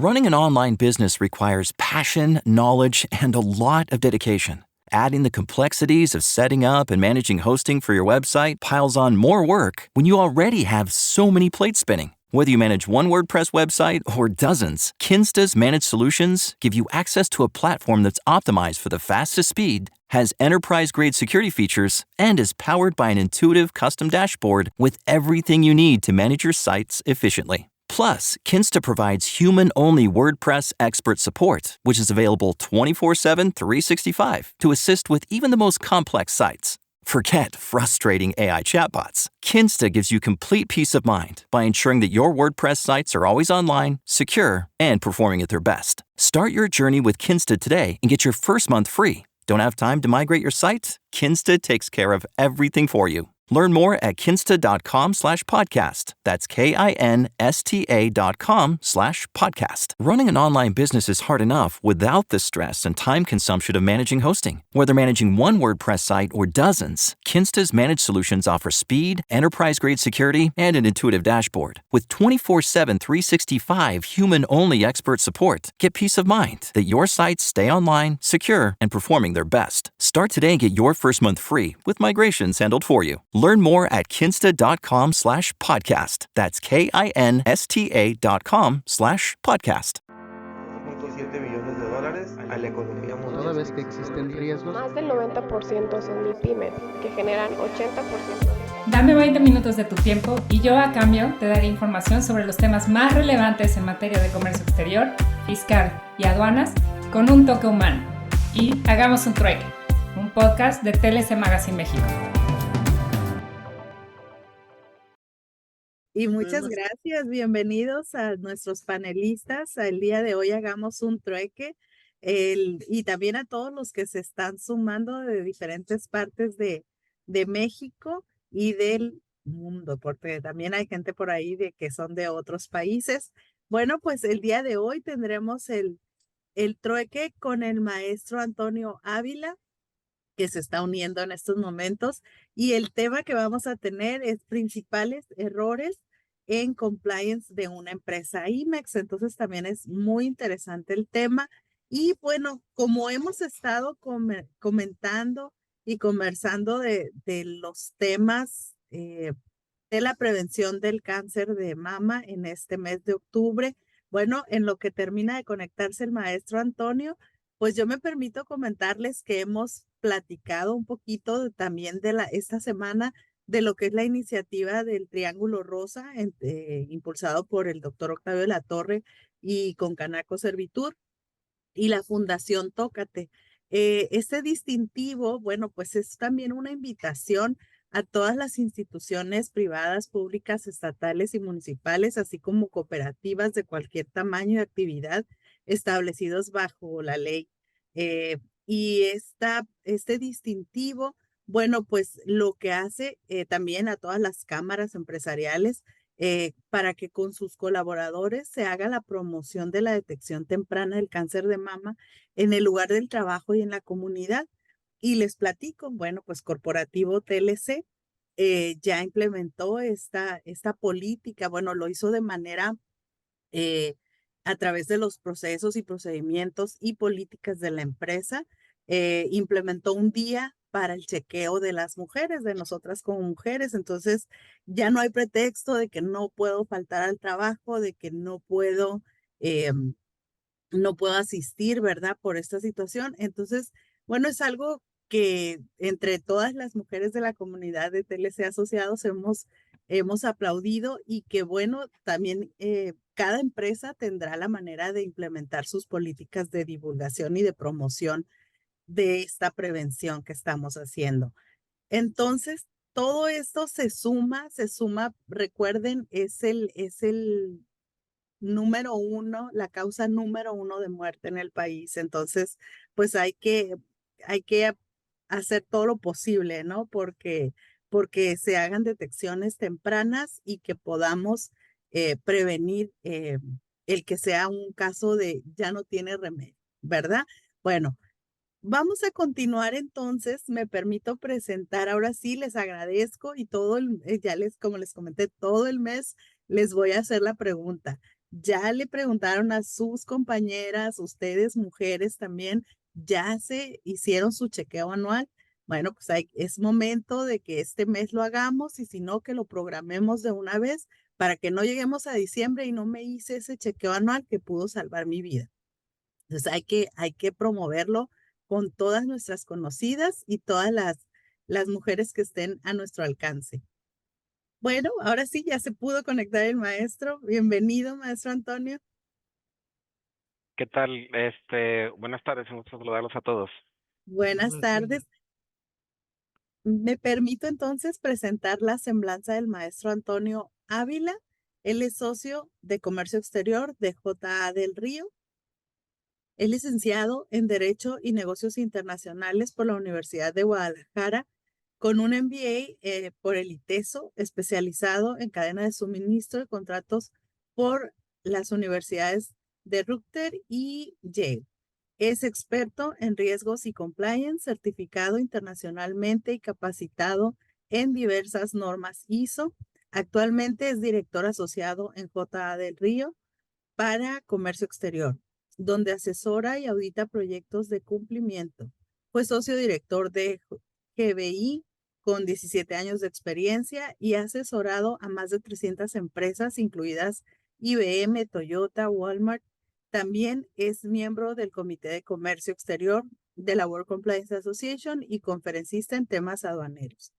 Running an online business requires passion, knowledge, and a lot of dedication. Adding the complexities of setting up and managing hosting for your website piles on more work when you already have so many plates spinning. Whether you manage one WordPress website or dozens, Kinsta's managed solutions give you access to a platform that's optimized for the fastest speed, has enterprise-grade security features, and is powered by an intuitive custom dashboard with everything you need to manage your sites efficiently. Plus, Kinsta provides human-only WordPress expert support, which is available 24/7, 365 to assist with even the most complex sites. Forget frustrating AI chatbots. Kinsta gives you complete peace of mind by ensuring that your WordPress sites are always online, secure, and performing at their best. Start your journey with Kinsta today and get your first month free. Don't have time to migrate your site? Kinsta takes care of everything for you. Learn more at kinsta.com/podcast. That's KINSTA.com/podcast. Running an online business is hard enough without the stress and time consumption of managing hosting. Whether managing one WordPress site or dozens, Kinsta's managed solutions offer speed, enterprise-grade security, and an intuitive dashboard. With 24/7, 365 human-only expert support, get peace of mind that your sites stay online, secure, and performing their best. Start today and get your first month free with migrations handled for you. Learn more at kinsta.com/podcast. That's KINSTA.com/podcast. $1.7 billones a la economía mundial. Toda vez que existen riesgos, Más del 90% son MIPYMES, que generan 80% de... Dame 20 minutos de tu tiempo y yo a cambio te daré información sobre los temas más relevantes en materia de comercio exterior, fiscal y aduanas con un toque humano. Y hagamos un trueque, un podcast de TLC Magazine México. Y muchas gracias, bienvenidos a nuestros panelistas. El día de hoy hagamos un trueque y también a todos los que se están sumando de diferentes partes de México y del mundo, porque también hay gente por ahí que son de otros países. Bueno, pues el día de hoy tendremos el trueque con el maestro Antonio Ávila, que se está uniendo en estos momentos, y el tema que vamos a tener es principales errores en compliance de una empresa IMEX. Entonces también es muy interesante el tema. Y bueno, como hemos estado comentando y conversando de los temas de la prevención del cáncer de mama en este mes de octubre, bueno, en lo que termina de conectarse el maestro Antonio, pues yo me permito comentarles que hemos platicado un poquito también de esta semana de lo que es la iniciativa del Triángulo Rosa, impulsado por el doctor Octavio de la Torre y con Canaco Servitur y la Fundación Tócate. Este distintivo, bueno, pues es también una invitación a todas las instituciones privadas, públicas, estatales y municipales, así como cooperativas de cualquier tamaño y actividad establecidos bajo la ley. Y este distintivo, bueno, pues lo que hace también a todas las cámaras empresariales para que con sus colaboradores se haga la promoción de la detección temprana del cáncer de mama en el lugar del trabajo y en la comunidad. Y les platico, bueno, pues Corporativo TLC ya implementó esta política, bueno, lo hizo de manera a través de los procesos y procedimientos y políticas de la empresa, implementó un día para el chequeo de las mujeres, de nosotras como mujeres. Entonces ya no hay pretexto de que no puedo faltar al trabajo, de que no puedo asistir, ¿verdad? Por esta situación. Entonces, bueno, es algo que entre todas las mujeres de la comunidad de TLC Asociados hemos aplaudido, y que bueno, también cada empresa tendrá la manera de implementar sus políticas de divulgación y de promoción de esta prevención que estamos haciendo. Entonces, todo esto se suma, recuerden, es el número uno, la causa número uno de muerte en el país. Entonces, pues hay que hacer todo lo posible, ¿no? Porque se hagan detecciones tempranas y que podamos prevenir el que sea un caso de ya no tiene remedio, ¿verdad? Bueno, vamos a continuar entonces. Me permito presentar, ahora sí les agradezco, y como les comenté, todo el mes les voy a hacer la pregunta. Ya le preguntaron a sus compañeras, ustedes mujeres también, ya se hicieron su chequeo anual. Bueno, pues es momento de que este mes lo hagamos y si no, que lo programemos de una vez para que no lleguemos a diciembre y no me hice ese chequeo anual que pudo salvar mi vida. Entonces hay que promoverlo con todas nuestras conocidas y todas las mujeres que estén a nuestro alcance. Bueno, ahora sí, ya se pudo conectar el maestro. Bienvenido, maestro Antonio. ¿Qué tal? Buenas tardes, un gusto saludarlos a todos. Buenas tardes. Me permito entonces presentar la semblanza del maestro Antonio Ávila. Él es socio de Comercio Exterior de JA del Río. Es licenciado en Derecho y Negocios Internacionales por la Universidad de Guadalajara, con un MBA por el ITESO, especializado en cadena de suministro y contratos por las universidades de Rutgers y Yale. Es experto en riesgos y compliance, certificado internacionalmente y capacitado en diversas normas ISO. Actualmente es director asociado en JA del Río para Comercio Exterior, donde asesora y audita proyectos de cumplimiento. Fue socio director de GBI con 17 años de experiencia y ha asesorado a más de 300 empresas, incluidas IBM, Toyota, Walmart. También es miembro del Comité de Comercio Exterior de la World Compliance Association y conferencista en temas aduaneros.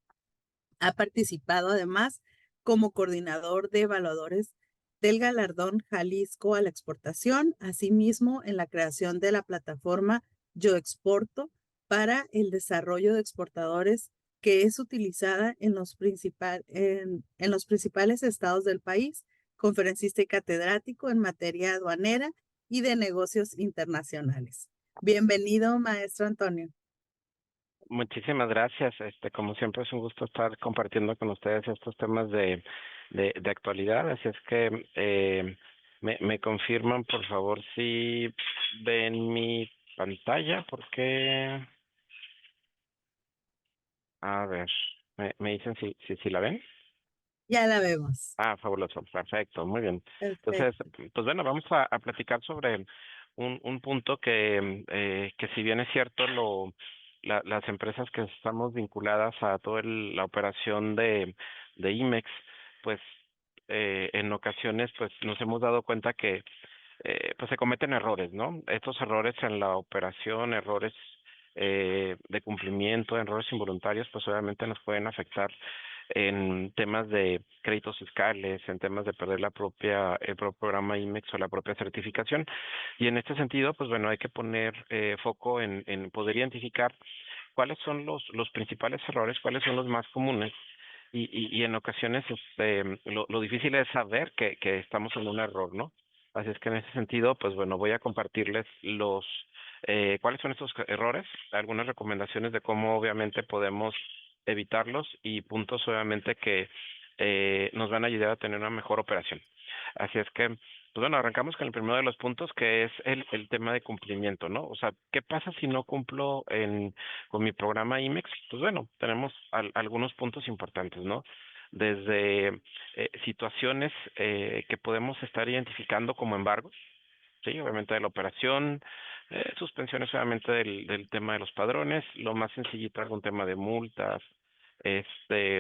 Ha participado además como coordinador de evaluadores del galardón Jalisco a la exportación, asimismo en la creación de la plataforma Yo Exporto para el desarrollo de exportadores, que es utilizada en los principales estados del país, conferencista y catedrático en materia aduanera y de negocios internacionales. Bienvenido, maestro Antonio. Muchísimas gracias. Como siempre es un gusto estar compartiendo con ustedes estos temas de actualidad. Así es que me confirman, por favor, si ven mi pantalla, porque, a ver, me dicen si la ven. Ya la vemos. Ah, fabuloso, perfecto, muy bien. Entonces, Perfecto. pues bueno, vamos a platicar sobre un punto que si bien es cierto, las empresas que estamos vinculadas a toda la operación de IMEX, pues en ocasiones pues nos hemos dado cuenta que pues se cometen errores, ¿no? Estos errores en la operación, errores de cumplimiento, errores involuntarios, pues obviamente nos pueden afectar en temas de créditos fiscales, en temas de perder el propio programa IMEX o la propia certificación. Y en este sentido, pues bueno, hay que poner foco en poder identificar cuáles son los principales errores, cuáles son los más comunes. Y en ocasiones lo difícil es saber que estamos en un error, ¿no? Así es que en ese sentido, pues bueno, voy a compartirles cuáles son estos errores, algunas recomendaciones de cómo obviamente podemos evitarlos y puntos obviamente que nos van a ayudar a tener una mejor operación. Así es que, pues bueno, arrancamos con el primero de los puntos, que es el tema de cumplimiento, ¿no? O sea, ¿qué pasa si no cumplo con mi programa IMEX? Pues bueno, tenemos algunos puntos importantes, ¿no? Desde situaciones que podemos estar identificando como embargos, sí, obviamente de la operación, suspensiones obviamente del tema de los padrones, lo más sencillito algún tema de multas,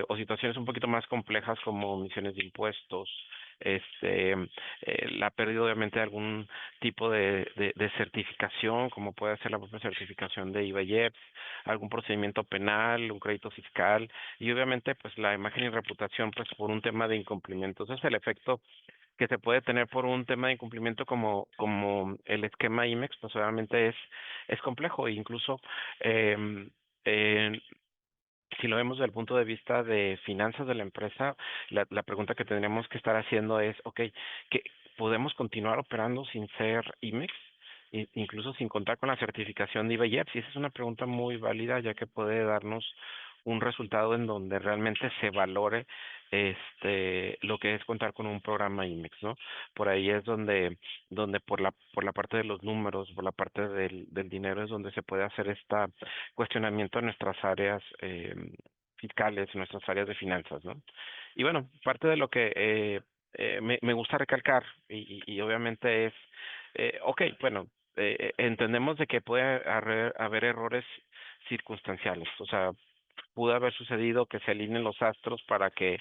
o situaciones un poquito más complejas como omisiones de impuestos, la pérdida obviamente de algún tipo de certificación, como puede ser la propia certificación de IVA y EPS, algún procedimiento penal, un crédito fiscal, y obviamente pues la imagen y reputación pues por un tema de incumplimiento. Ese es el efecto que se puede tener por un tema de incumplimiento como el esquema IMEX, pues obviamente es complejo e incluso eh, eh, si lo vemos desde el punto de vista de finanzas de la empresa, la pregunta que tendríamos que estar haciendo es, ok, ¿que podemos continuar operando sin ser IMEX? Incluso sin contar con la certificación de IVA y EPS. Y esa es una pregunta muy válida, ya que puede darnos un resultado en donde realmente se valore lo que es contar con un programa IMEX, ¿no? Por ahí es donde por la parte de los números, por la parte del dinero es donde se puede hacer este cuestionamiento en nuestras áreas fiscales, en nuestras áreas de finanzas, ¿no? Y bueno, parte de lo que me gusta recalcar y obviamente es, ok, bueno, entendemos de que puede haber errores circunstanciales, o sea, pudo haber sucedido que se alineen los astros para que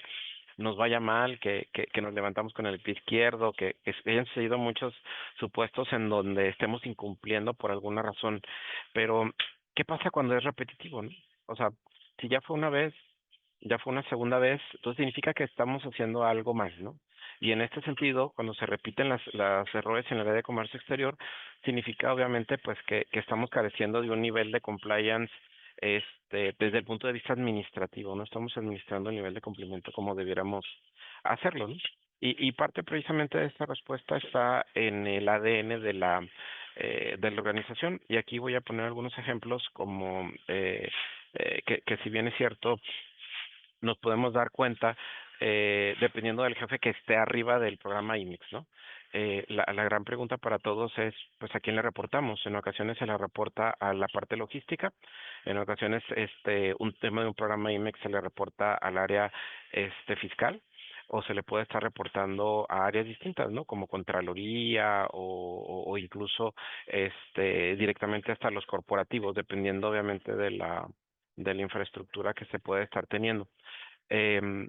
nos vaya mal, que nos levantamos con el pie izquierdo, que hayan sucedido muchos supuestos en donde estemos incumpliendo por alguna razón. Pero, ¿qué pasa cuando es repetitivo, no? O sea, si ya fue una vez, ya fue una segunda vez, entonces significa que estamos haciendo algo mal, ¿no? Y en este sentido, cuando se repiten las errores en el área de comercio exterior, significa obviamente pues que estamos careciendo de un nivel de compliance desde el punto de vista administrativo, no estamos administrando el nivel de cumplimiento como debiéramos hacerlo, ¿no? Y parte precisamente de esta respuesta está en el ADN de la organización, y aquí voy a poner algunos ejemplos como que si bien es cierto, nos podemos dar cuenta, dependiendo del jefe que esté arriba del programa IMIX, ¿no? La gran pregunta para todos es, pues, ¿a quién le reportamos? En ocasiones se le reporta a la parte logística, en ocasiones, un tema de un programa IMEX se le reporta al área, fiscal, o se le puede estar reportando a áreas distintas, ¿no? Como Contraloría o incluso, directamente hasta los corporativos, dependiendo obviamente de la infraestructura que se puede estar teniendo. Em,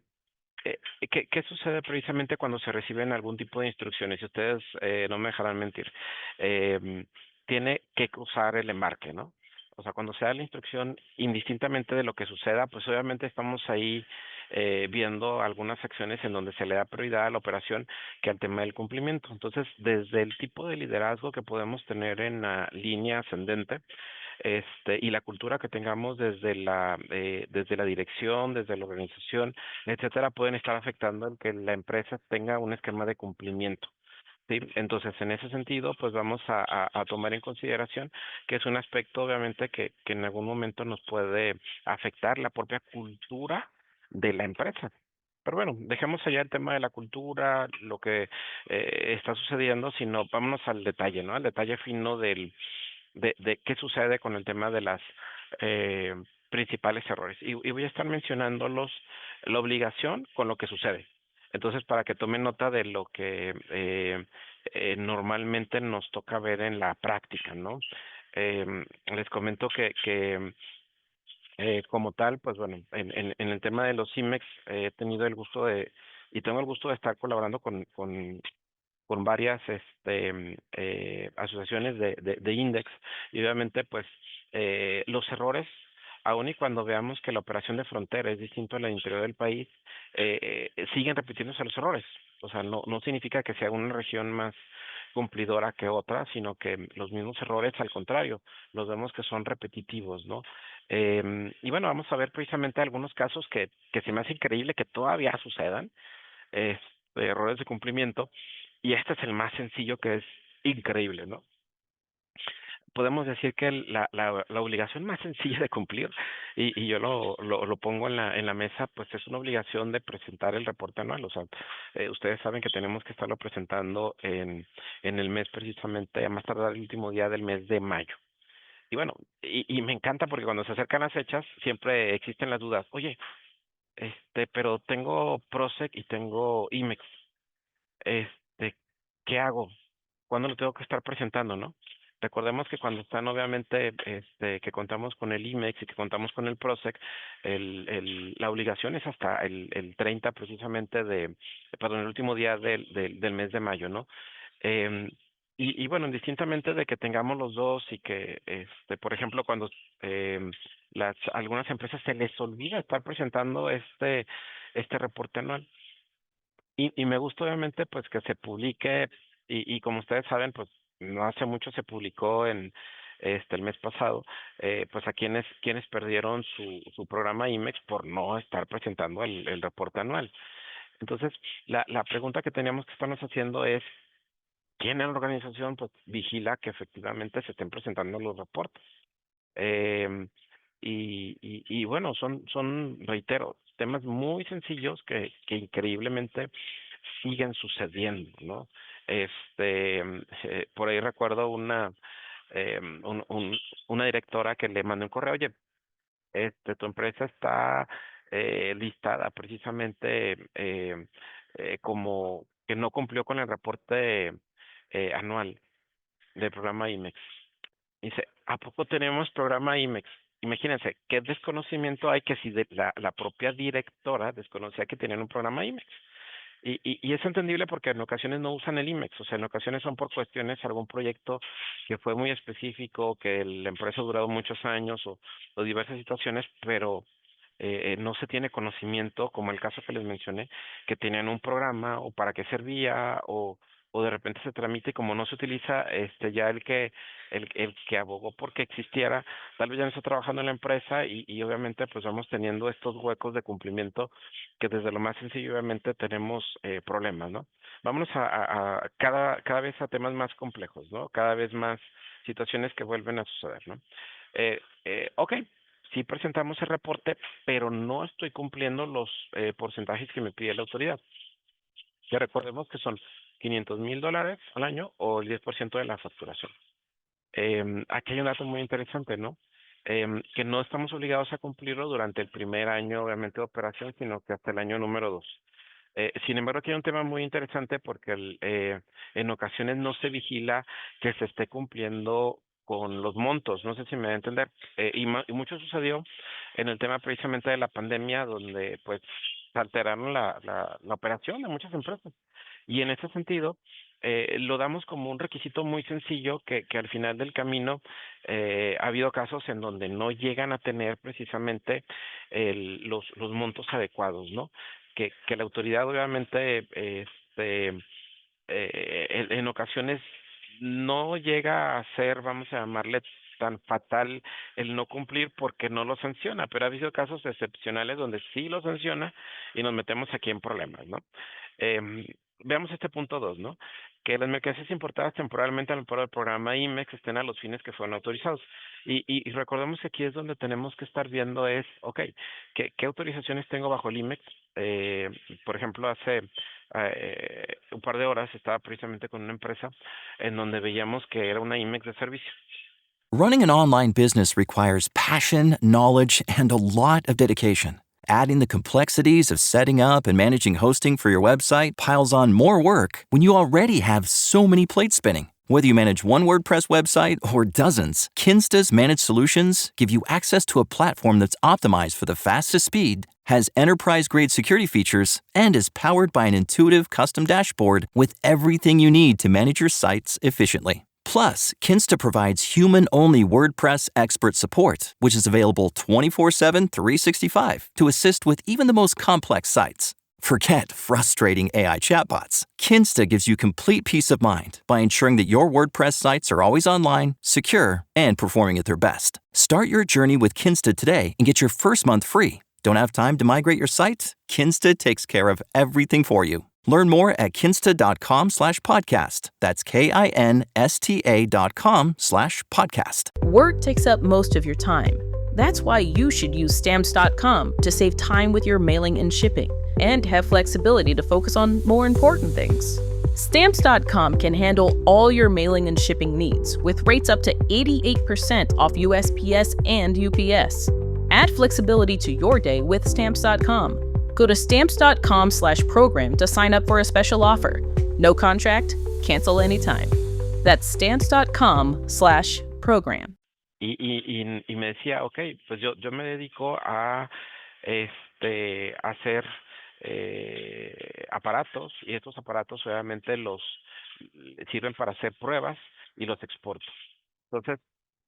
¿Qué sucede precisamente cuando se reciben algún tipo de instrucciones? Si ustedes no me dejarán mentir, em, tiene que cruzar el embarque, ¿no? O sea, cuando se da la instrucción, indistintamente de lo que suceda, pues obviamente estamos ahí viendo algunas acciones en donde se le da prioridad a la operación que al tema del cumplimiento. Entonces, desde el tipo de liderazgo que podemos tener en la línea ascendente, y la cultura que tengamos desde la dirección, desde la organización, etcétera, pueden estar afectando el que la empresa tenga un esquema de cumplimiento. Sí, entonces en ese sentido, pues vamos a tomar en consideración que es un aspecto obviamente que en algún momento nos puede afectar la propia cultura de la empresa. Pero bueno, dejemos allá el tema de la cultura, lo que está sucediendo, sino vámonos al detalle, ¿no? Al detalle fino de qué sucede con el tema de las eh, principales errores. Y voy a estar mencionándolos, la obligación con lo que sucede. Entonces, para que tomen nota de lo que normalmente nos toca ver en la práctica, ¿no? Les comento que como tal, pues bueno, en el tema de los CIMEX he tenido el gusto y tengo el gusto de estar colaborando con varias asociaciones de Index, y obviamente pues los errores, aun y cuando veamos que la operación de frontera es distinto a la del interior del país, siguen repitiéndose los errores. O sea, no significa que sea una región más cumplidora que otra, sino que los mismos errores, al contrario, los vemos que son repetitivos, ¿no? Y bueno, vamos a ver precisamente algunos casos que se me hace increíble que todavía sucedan, errores de cumplimiento, y este es el más sencillo, que es increíble, ¿no? Podemos decir que la obligación más sencilla de cumplir, y yo lo pongo en la mesa, pues es una obligación de presentar el reporte anual. O sea, ustedes saben que tenemos que estarlo presentando en el mes precisamente, a más tardar el último día del mes de mayo. Y bueno, y me encanta porque cuando se acercan las fechas siempre existen las dudas. Oye, pero tengo Prosec y tengo IMEX, este, ¿qué hago? ¿Cuándo lo tengo que estar presentando, no? Recordemos que cuando están, obviamente, que contamos con el IMEX y que contamos con el PROSEC, la obligación es hasta el 30 precisamente perdón, el último día del mes de mayo, ¿no? Em, y bueno, indistintamente de que tengamos los dos y que, por ejemplo, cuando algunas empresas se les olvida estar presentando este reporte anual, y me gusta obviamente pues que se publique, y como ustedes saben, pues no hace mucho se publicó el mes pasado, pues a quienes perdieron su programa IMEX por no estar presentando el reporte anual. Entonces, la pregunta que teníamos que estarnos haciendo es, ¿quién en la organización pues vigila que efectivamente se estén presentando los reportes? Eh, y bueno, reitero, temas muy sencillos que increíblemente siguen sucediendo, ¿no? Por ahí recuerdo una directora que le mandó un correo: oye, tu empresa está listada precisamente como que no cumplió con el reporte anual del programa IMEX. Dice, ¿a poco tenemos programa IMEX? Imagínense, qué desconocimiento hay que si la propia directora desconocía que tenían un programa IMEX. Y es entendible porque en ocasiones no usan el IMEX, o sea, en ocasiones son por cuestiones, algún proyecto que fue muy específico, que la empresa ha durado muchos años o diversas situaciones, pero no se tiene conocimiento, como el caso que les mencioné, que tenían un programa o para qué servía o de repente se tramite y como no se utiliza, ya el que abogó porque existiera, tal vez ya no está trabajando en la empresa y obviamente pues vamos teniendo estos huecos de cumplimiento que desde lo más sencillo obviamente tenemos problemas, ¿no? Vámonos a cada vez a temas más complejos, ¿no? Cada vez más situaciones que vuelven a suceder, ¿no? Ok, sí presentamos el reporte, pero no estoy cumpliendo los porcentajes que me pide la autoridad. Que recordemos que son $500,000 al año o el 10% de la facturación. Aquí hay un dato muy interesante, ¿no? Que no estamos obligados a cumplirlo durante el primer año, obviamente, de operación, sino que hasta el año número 2. Sin embargo, aquí hay un tema muy interesante porque en ocasiones no se vigila que se esté cumpliendo con los montos, no sé si me va a entender. Y mucho sucedió en el tema precisamente de la pandemia, donde pues se alteraron la operación de muchas empresas. Y en ese sentido, lo damos como un requisito muy sencillo que al final del camino ha habido casos en donde no llegan a tener precisamente los montos adecuados, ¿no? Que la autoridad obviamente en ocasiones no llega a ser, vamos a llamarle tan fatal el no cumplir porque no lo sanciona, pero ha habido casos excepcionales donde sí lo sanciona y nos metemos aquí en problemas, ¿no? Em, Veamos este punto 2, ¿no? Que las mercancías importadas temporalmente al amparo del programa IMEX estén a los fines que fueron autorizados. Y recordemos que aquí es donde tenemos que estar viendo es, ok, ¿qué autorizaciones tengo bajo el IMEX? Eh, por ejemplo, hace un par de horas estaba precisamente con una empresa en donde veíamos que era una IMEX de servicio. Running an online business requires passion, knowledge, and a lot of dedication. Adding the complexities of setting up and managing hosting for your website piles on more work when you already have so many plates spinning. Whether you manage one WordPress website or dozens, Kinsta's managed solutions give you access to a platform that's optimized for the fastest speed, has enterprise-grade security features, and is powered by an intuitive custom dashboard with everything you need to manage your sites efficiently. Plus, Kinsta provides human-only WordPress expert support, which is available 24/7, 365 to assist with even the most complex sites. Forget frustrating AI chatbots. Kinsta gives you complete peace of mind by ensuring that your WordPress sites are always online, secure, and performing at their best. Start your journey with Kinsta today and get your first month free. Don't have time to migrate your site? Kinsta takes care of everything for you. Learn more at kinsta.com/podcast. That's KINSTA.com/podcast. Work takes up most of your time. That's why you should use Stamps.com to save time with your mailing and shipping and have flexibility to focus on more important things. Stamps.com can handle all your mailing and shipping needs with rates up to 88% off USPS and UPS. Add flexibility to your day with Stamps.com. Go to Stamps.com/program to sign up for a special offer. No contract, cancel anytime. That's Stamps.com/program. Y me decía, ok, pues yo me dedico a hacer aparatos y estos aparatos obviamente los sirven para hacer pruebas y los exporto. Entonces,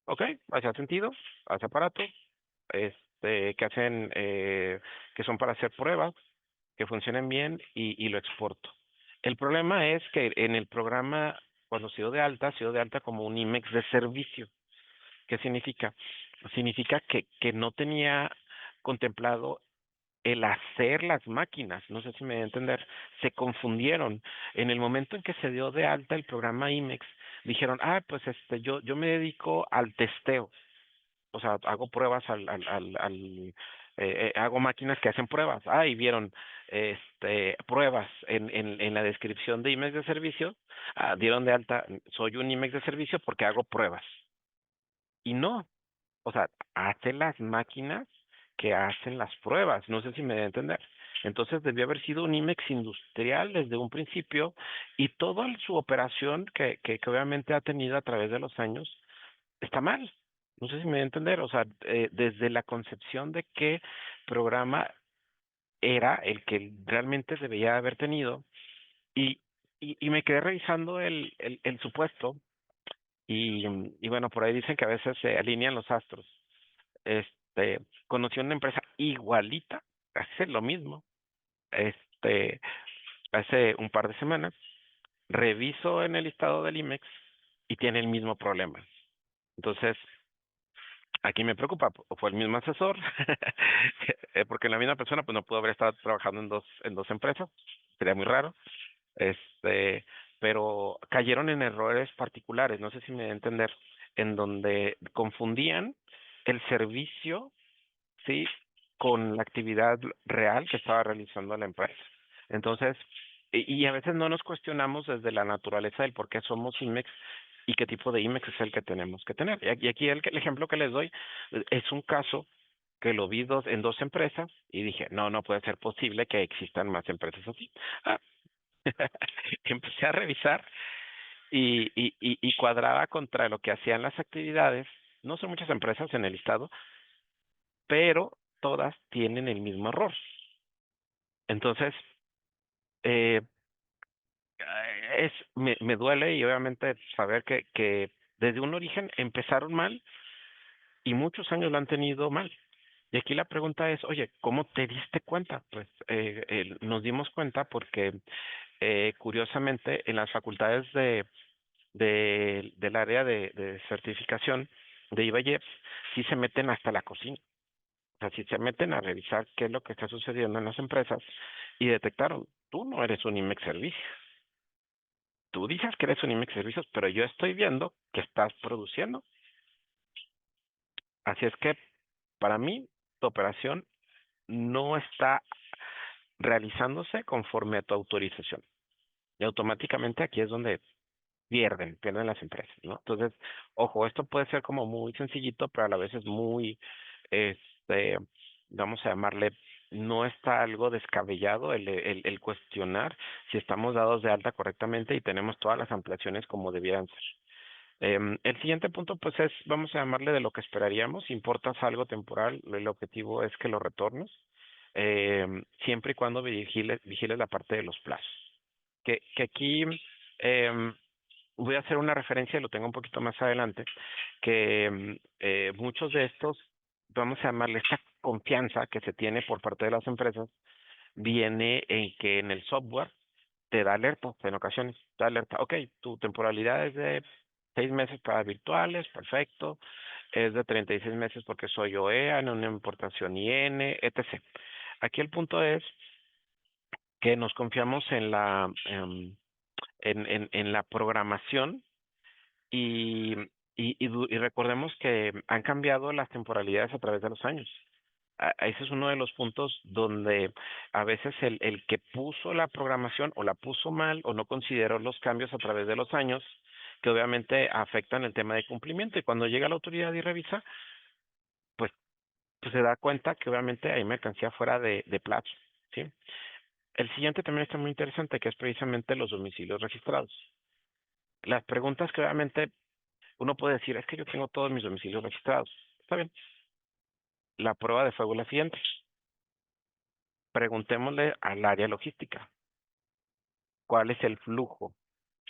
ok, hace sentido, hace aparatos, que hacen, que son para hacer pruebas, que funcionen bien y lo exporto. El problema es que en el programa, cuando se dio de alta como un IMEX de servicio. ¿Qué significa? Significa que no tenía contemplado el hacer las máquinas, no sé si me voy a entender, se confundieron. En el momento en que se dio de alta el programa IMEX, dijeron, pues yo me dedico al testeo, o sea, hago pruebas hago máquinas que hacen pruebas. Y vieron pruebas en la descripción de IMEX de servicio, dieron de alta, soy un IMEX de servicio porque hago pruebas. Y no, o sea, hace las máquinas que hacen las pruebas, no sé si me voy a entender. Entonces debió haber sido un IMEX industrial desde un principio y toda su operación que obviamente ha tenido a través de los años está mal. No sé si me voy a entender. O sea, desde la concepción de qué programa era el que realmente debería haber tenido y, y me quedé revisando el supuesto y bueno, por ahí dicen que a veces se alinean los astros. Este, conocí una empresa igualita, hace lo mismo, este, hace un par de semanas, reviso en el listado del IMEX y tiene el mismo problema. Entonces, aquí me preocupa, fue el mismo asesor, porque la misma persona pues no pudo haber estado trabajando en dos empresas, sería muy raro, este, pero cayeron en errores particulares, no sé si me da a entender, en donde confundían el servicio, sí, con la actividad real que estaba realizando la empresa. Entonces, y a veces no nos cuestionamos desde la naturaleza del por qué somos IMEX y qué tipo de IMEX es el que tenemos que tener. Y aquí el ejemplo que les doy es un caso que lo vi en dos empresas y dije, no, no puede ser posible que existan más empresas así. Ah, empecé a revisar y cuadraba contra lo que hacían las actividades. No son muchas empresas en el listado, pero todas tienen el mismo error. Entonces, eh, me duele y obviamente saber que desde un origen empezaron mal y muchos años lo han tenido mal. Y aquí la pregunta es, oye, ¿cómo te diste cuenta? Pues nos dimos cuenta porque curiosamente en las facultades del área de certificación de IBEX sí se meten hasta la cocina. O sea, sí se meten a revisar qué es lo que está sucediendo en las empresas y detectaron, tú no eres un IMEX Servicios. Tú dices que eres un IMEX Servicios, pero yo estoy viendo que estás produciendo. Así es que para mí tu operación no está realizándose conforme a tu autorización. Y automáticamente aquí es donde pierden las empresas, ¿no? Entonces, ojo, esto puede ser como muy sencillito, pero a la vez es muy, este, vamos a llamarle, no está algo descabellado el cuestionar si estamos dados de alta correctamente y tenemos todas las ampliaciones como debieran ser. El siguiente punto, pues es, vamos a llamarle de lo que esperaríamos. Si importas algo temporal, el objetivo es que lo retornes, siempre y cuando vigiles la parte de los plazos. Que aquí em, voy a hacer una referencia, lo tengo un poquito más adelante, que muchos de estos, vamos a llamarle esta confianza que se tiene por parte de las empresas, viene en que en el software te da alerta, en ocasiones, te da alerta, ok, tu temporalidad es de 6 meses para virtuales, perfecto, es de 36 meses porque soy OEA, en una importación IN, etc. Aquí el punto es que nos confiamos en en la programación y, y recordemos que han cambiado las temporalidades a través de los años. Ese es uno de los puntos donde a veces el que puso la programación o la puso mal o no consideró los cambios a través de los años, que obviamente afectan el tema de cumplimiento. Y cuando llega la autoridad y revisa, pues, pues se da cuenta que obviamente hay mercancía fuera de plazo, ¿sí? El siguiente también está muy interesante, que es precisamente los domicilios registrados. Las preguntas que obviamente uno puede decir, es que yo tengo todos mis domicilios registrados. Está bien. La prueba de fuego es la siguiente. Preguntémosle al área logística, ¿cuál es el flujo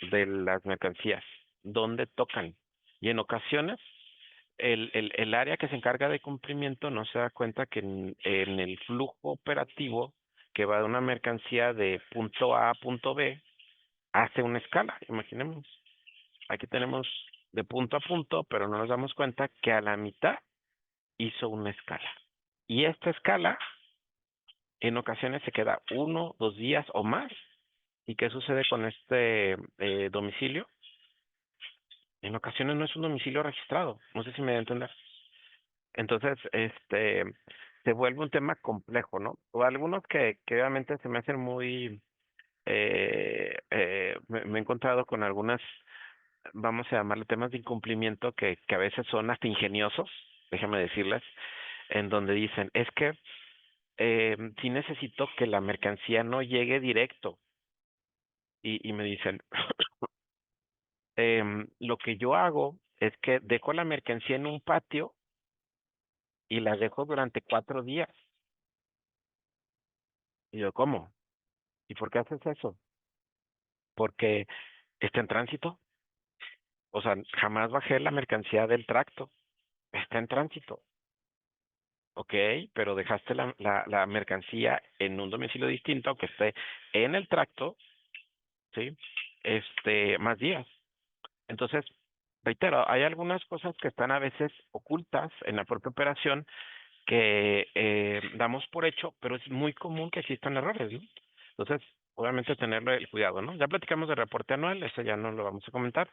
de las mercancías? ¿Dónde tocan? Y en ocasiones, el área que se encarga de cumplimiento no se da cuenta que en el flujo operativo que va de una mercancía de punto A a punto B, hace una escala. Imaginemos, aquí tenemos de punto a punto, pero no nos damos cuenta que a la mitad hizo una escala. Y esta escala en ocasiones se queda 1, 2 días o más. ¿Y qué sucede con este domicilio? En ocasiones no es un domicilio registrado. No sé si me da a entender. Entonces, se vuelve un tema complejo, ¿no? O algunos que obviamente se me hacen muy, me he encontrado con algunas, vamos a llamarle temas de incumplimiento que a veces son hasta ingeniosos, déjame decirles, en donde dicen, es que sí necesito que la mercancía no llegue directo. Y me dicen, lo que yo hago es que dejo la mercancía en un patio y la dejo durante 4 días. Y yo, ¿cómo? ¿Y por qué haces eso? Porque está en tránsito. O sea, jamás bajé la mercancía del tracto. Está en tránsito. Ok, pero dejaste la mercancía en un domicilio distinto, aunque esté en el tracto, ¿sí? Más días. Entonces, reitero, hay algunas cosas que están a veces ocultas en la propia operación que damos por hecho, pero es muy común que existan errores, ¿no? Entonces, obviamente tenerle el cuidado, ¿no? Ya platicamos del reporte anual, ese ya no lo vamos a comentar.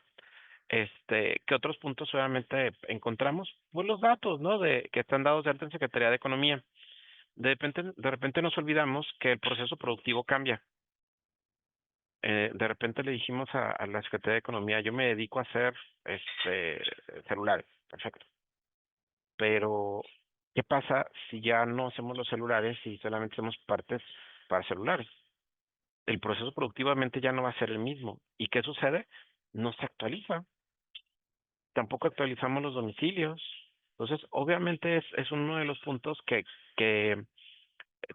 ¿Qué otros puntos obviamente encontramos? Pues los datos, ¿no? Que están dados de alta en Secretaría de Economía. De repente nos olvidamos que el proceso productivo cambia. De repente le dijimos a la Secretaría de Economía, yo me dedico a hacer celulares, perfecto. Pero, ¿qué pasa si ya no hacemos los celulares y solamente hacemos partes para celulares? El proceso productivamente ya no va a ser el mismo. ¿Y qué sucede? No se actualiza. Tampoco actualizamos los domicilios. Entonces, obviamente es uno de los puntos que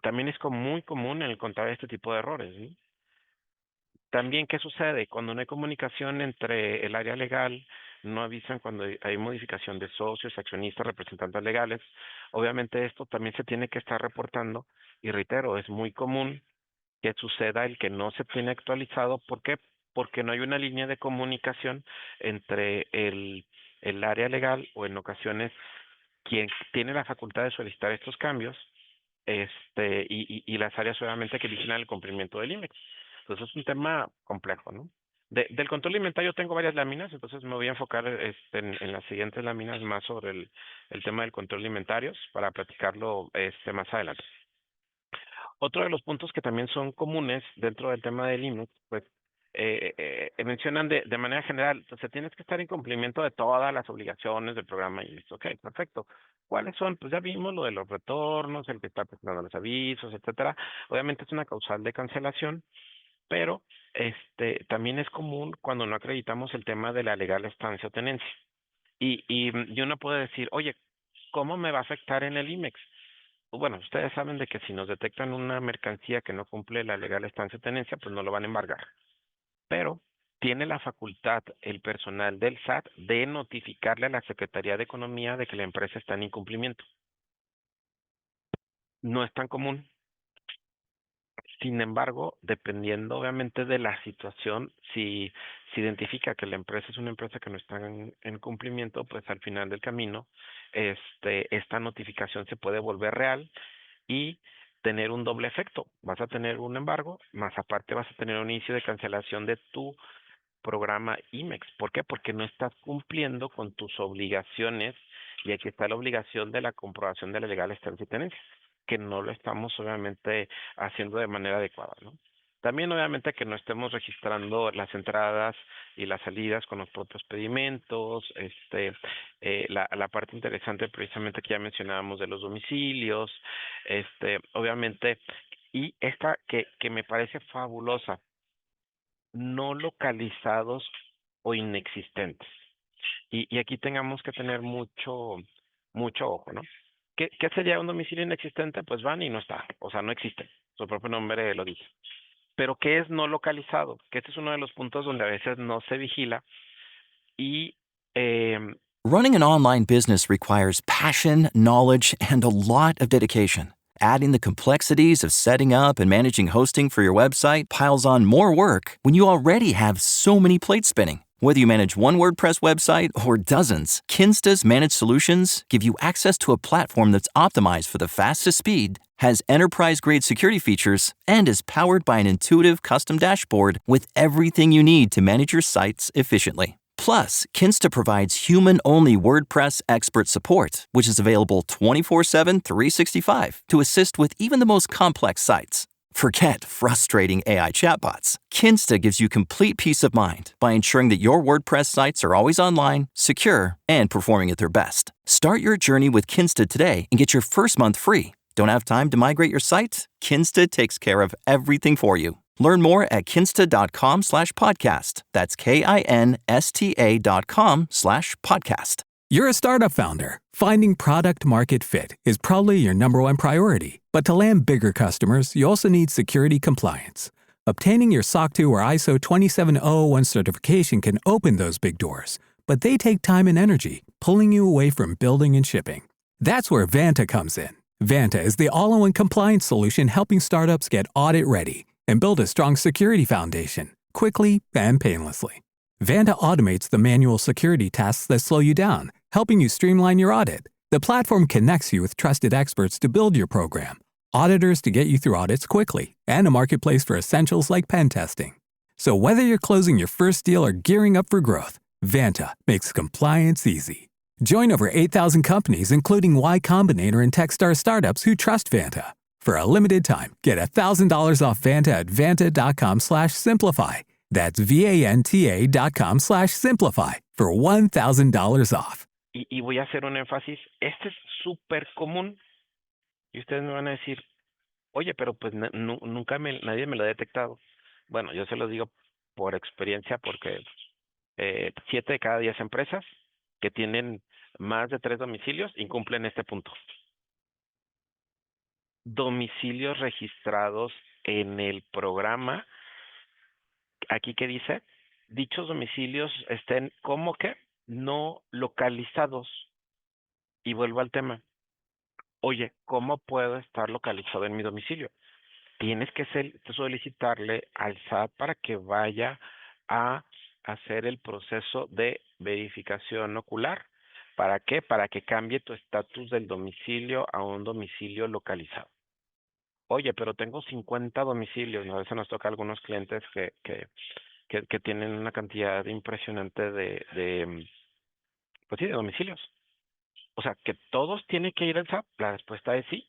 también es muy común en el contar este tipo de errores, ¿no? También, ¿qué sucede? Cuando no hay comunicación entre el área legal, no avisan cuando hay modificación de socios, accionistas, representantes legales. Obviamente esto también se tiene que estar reportando y reitero, es muy común que suceda el que no se tiene actualizado. ¿Por qué? Porque no hay una línea de comunicación entre el área legal o en ocasiones quien tiene la facultad de solicitar estos cambios y las áreas obviamente que vigilan el cumplimiento del IMEX. Entonces es un tema complejo, ¿no? Del control alimentario tengo varias láminas, entonces me voy a enfocar en las siguientes láminas más sobre el tema del control alimentario para platicarlo más adelante. Otro de los puntos que también son comunes dentro del tema del IMEX, pues mencionan de manera general, entonces tienes que estar en cumplimiento de todas las obligaciones del programa IMEX. Ok, perfecto. ¿Cuáles son? Pues ya vimos lo de los retornos, el que está presentando los avisos, etcétera. Obviamente es una causal de cancelación, pero también es común cuando no acreditamos el tema de la legal estancia o tenencia. Y uno puede decir, oye, ¿cómo me va a afectar en el IMEX? Bueno, ustedes saben de que si nos detectan una mercancía que no cumple la legal estancia o tenencia, pues no lo van a embargar. Pero tiene la facultad el personal del SAT de notificarle a la Secretaría de Economía de que la empresa está en incumplimiento. No es tan común. Sin embargo, dependiendo obviamente de la situación, si se identifica que la empresa es una empresa que no está en cumplimiento, pues al final del camino, esta notificación se puede volver real y tener un doble efecto. Vas a tener un embargo, más aparte vas a tener un inicio de cancelación de tu programa IMEX. ¿Por qué? Porque no estás cumpliendo con tus obligaciones y aquí está la obligación de la comprobación de la legal estancia y tenencia, que no lo estamos obviamente haciendo de manera adecuada, ¿no? También obviamente que no estemos registrando las entradas y las salidas con los propios pedimentos, la parte interesante precisamente que ya mencionábamos de los domicilios, obviamente, y esta que me parece fabulosa, no localizados o inexistentes. Y aquí tengamos que tener mucho ojo, ¿no? ¿Qué sería un domicilio inexistente? Pues van y no está, o sea, no existe. Su propio nombre lo dice. Pero ¿qué es no localizado? Que este es uno de los puntos donde a veces no se vigila y Running an online business requires passion, knowledge, and a lot of dedication. Adding the complexities of setting up and managing hosting for your website piles on more work when you already have so many plates spinning. Whether you manage one WordPress website or dozens, Kinsta's managed solutions give you access to a platform that's optimized for the fastest speed, has enterprise-grade security features, and is powered by an intuitive custom dashboard with everything you need to manage your sites efficiently. Plus, Kinsta provides human-only WordPress expert support, which is available 24/7, 365 to assist with even the most complex sites. Forget frustrating AI chatbots. Kinsta gives you complete peace of mind by ensuring that your WordPress sites are always online, secure, and performing at their best. Start your journey with Kinsta today and get your first month free. Don't have time to migrate your site? Kinsta takes care of everything for you. Learn more at kinsta.com/podcast. That's KINSTA.com/podcast. You're a startup founder. Finding product market fit is probably your number one priority. But to land bigger customers, you also need security compliance. Obtaining your SOC 2 or ISO 27001 certification can open those big doors, but they take time and energy, pulling you away from building and shipping. That's where Vanta comes in. Vanta is the all-in-one compliance solution helping startups get audit ready and build a strong security foundation quickly and painlessly. Vanta automates the manual security tasks that slow you down, helping you streamline your audit. The platform connects you with trusted experts to build your program, auditors to get you through audits quickly, and a marketplace for essentials like pen testing. So whether you're closing your first deal or gearing up for growth, Vanta makes compliance easy. Join over 8,000 companies, including Y Combinator and Techstar startups who trust Vanta. For a limited time, get $1,000 off Vanta at vanta.com/simplify. That's VANTA.com/simplify for $1,000 off. Y voy a hacer un énfasis. Este es súper común. Y ustedes me van a decir, oye, pero pues nunca nadie me lo ha detectado. Bueno, yo se lo digo por experiencia porque 7 de cada 10 empresas que tienen más de 3 domicilios incumplen este punto. Domicilios registrados en el programa, aquí que dice, dichos domicilios estén como que no localizados. Y vuelvo al tema. Oye, ¿cómo puedo estar localizado en mi domicilio? Tienes que solicitarle al SAT para que vaya a hacer el proceso de verificación ocular. ¿Para qué? Para que cambie tu estatus del domicilio a un domicilio localizado. Oye, pero tengo 50 domicilios. A veces nos toca a algunos clientes que tienen una cantidad impresionante de domicilios. O sea, que todos tienen que ir al SAT. La respuesta es sí.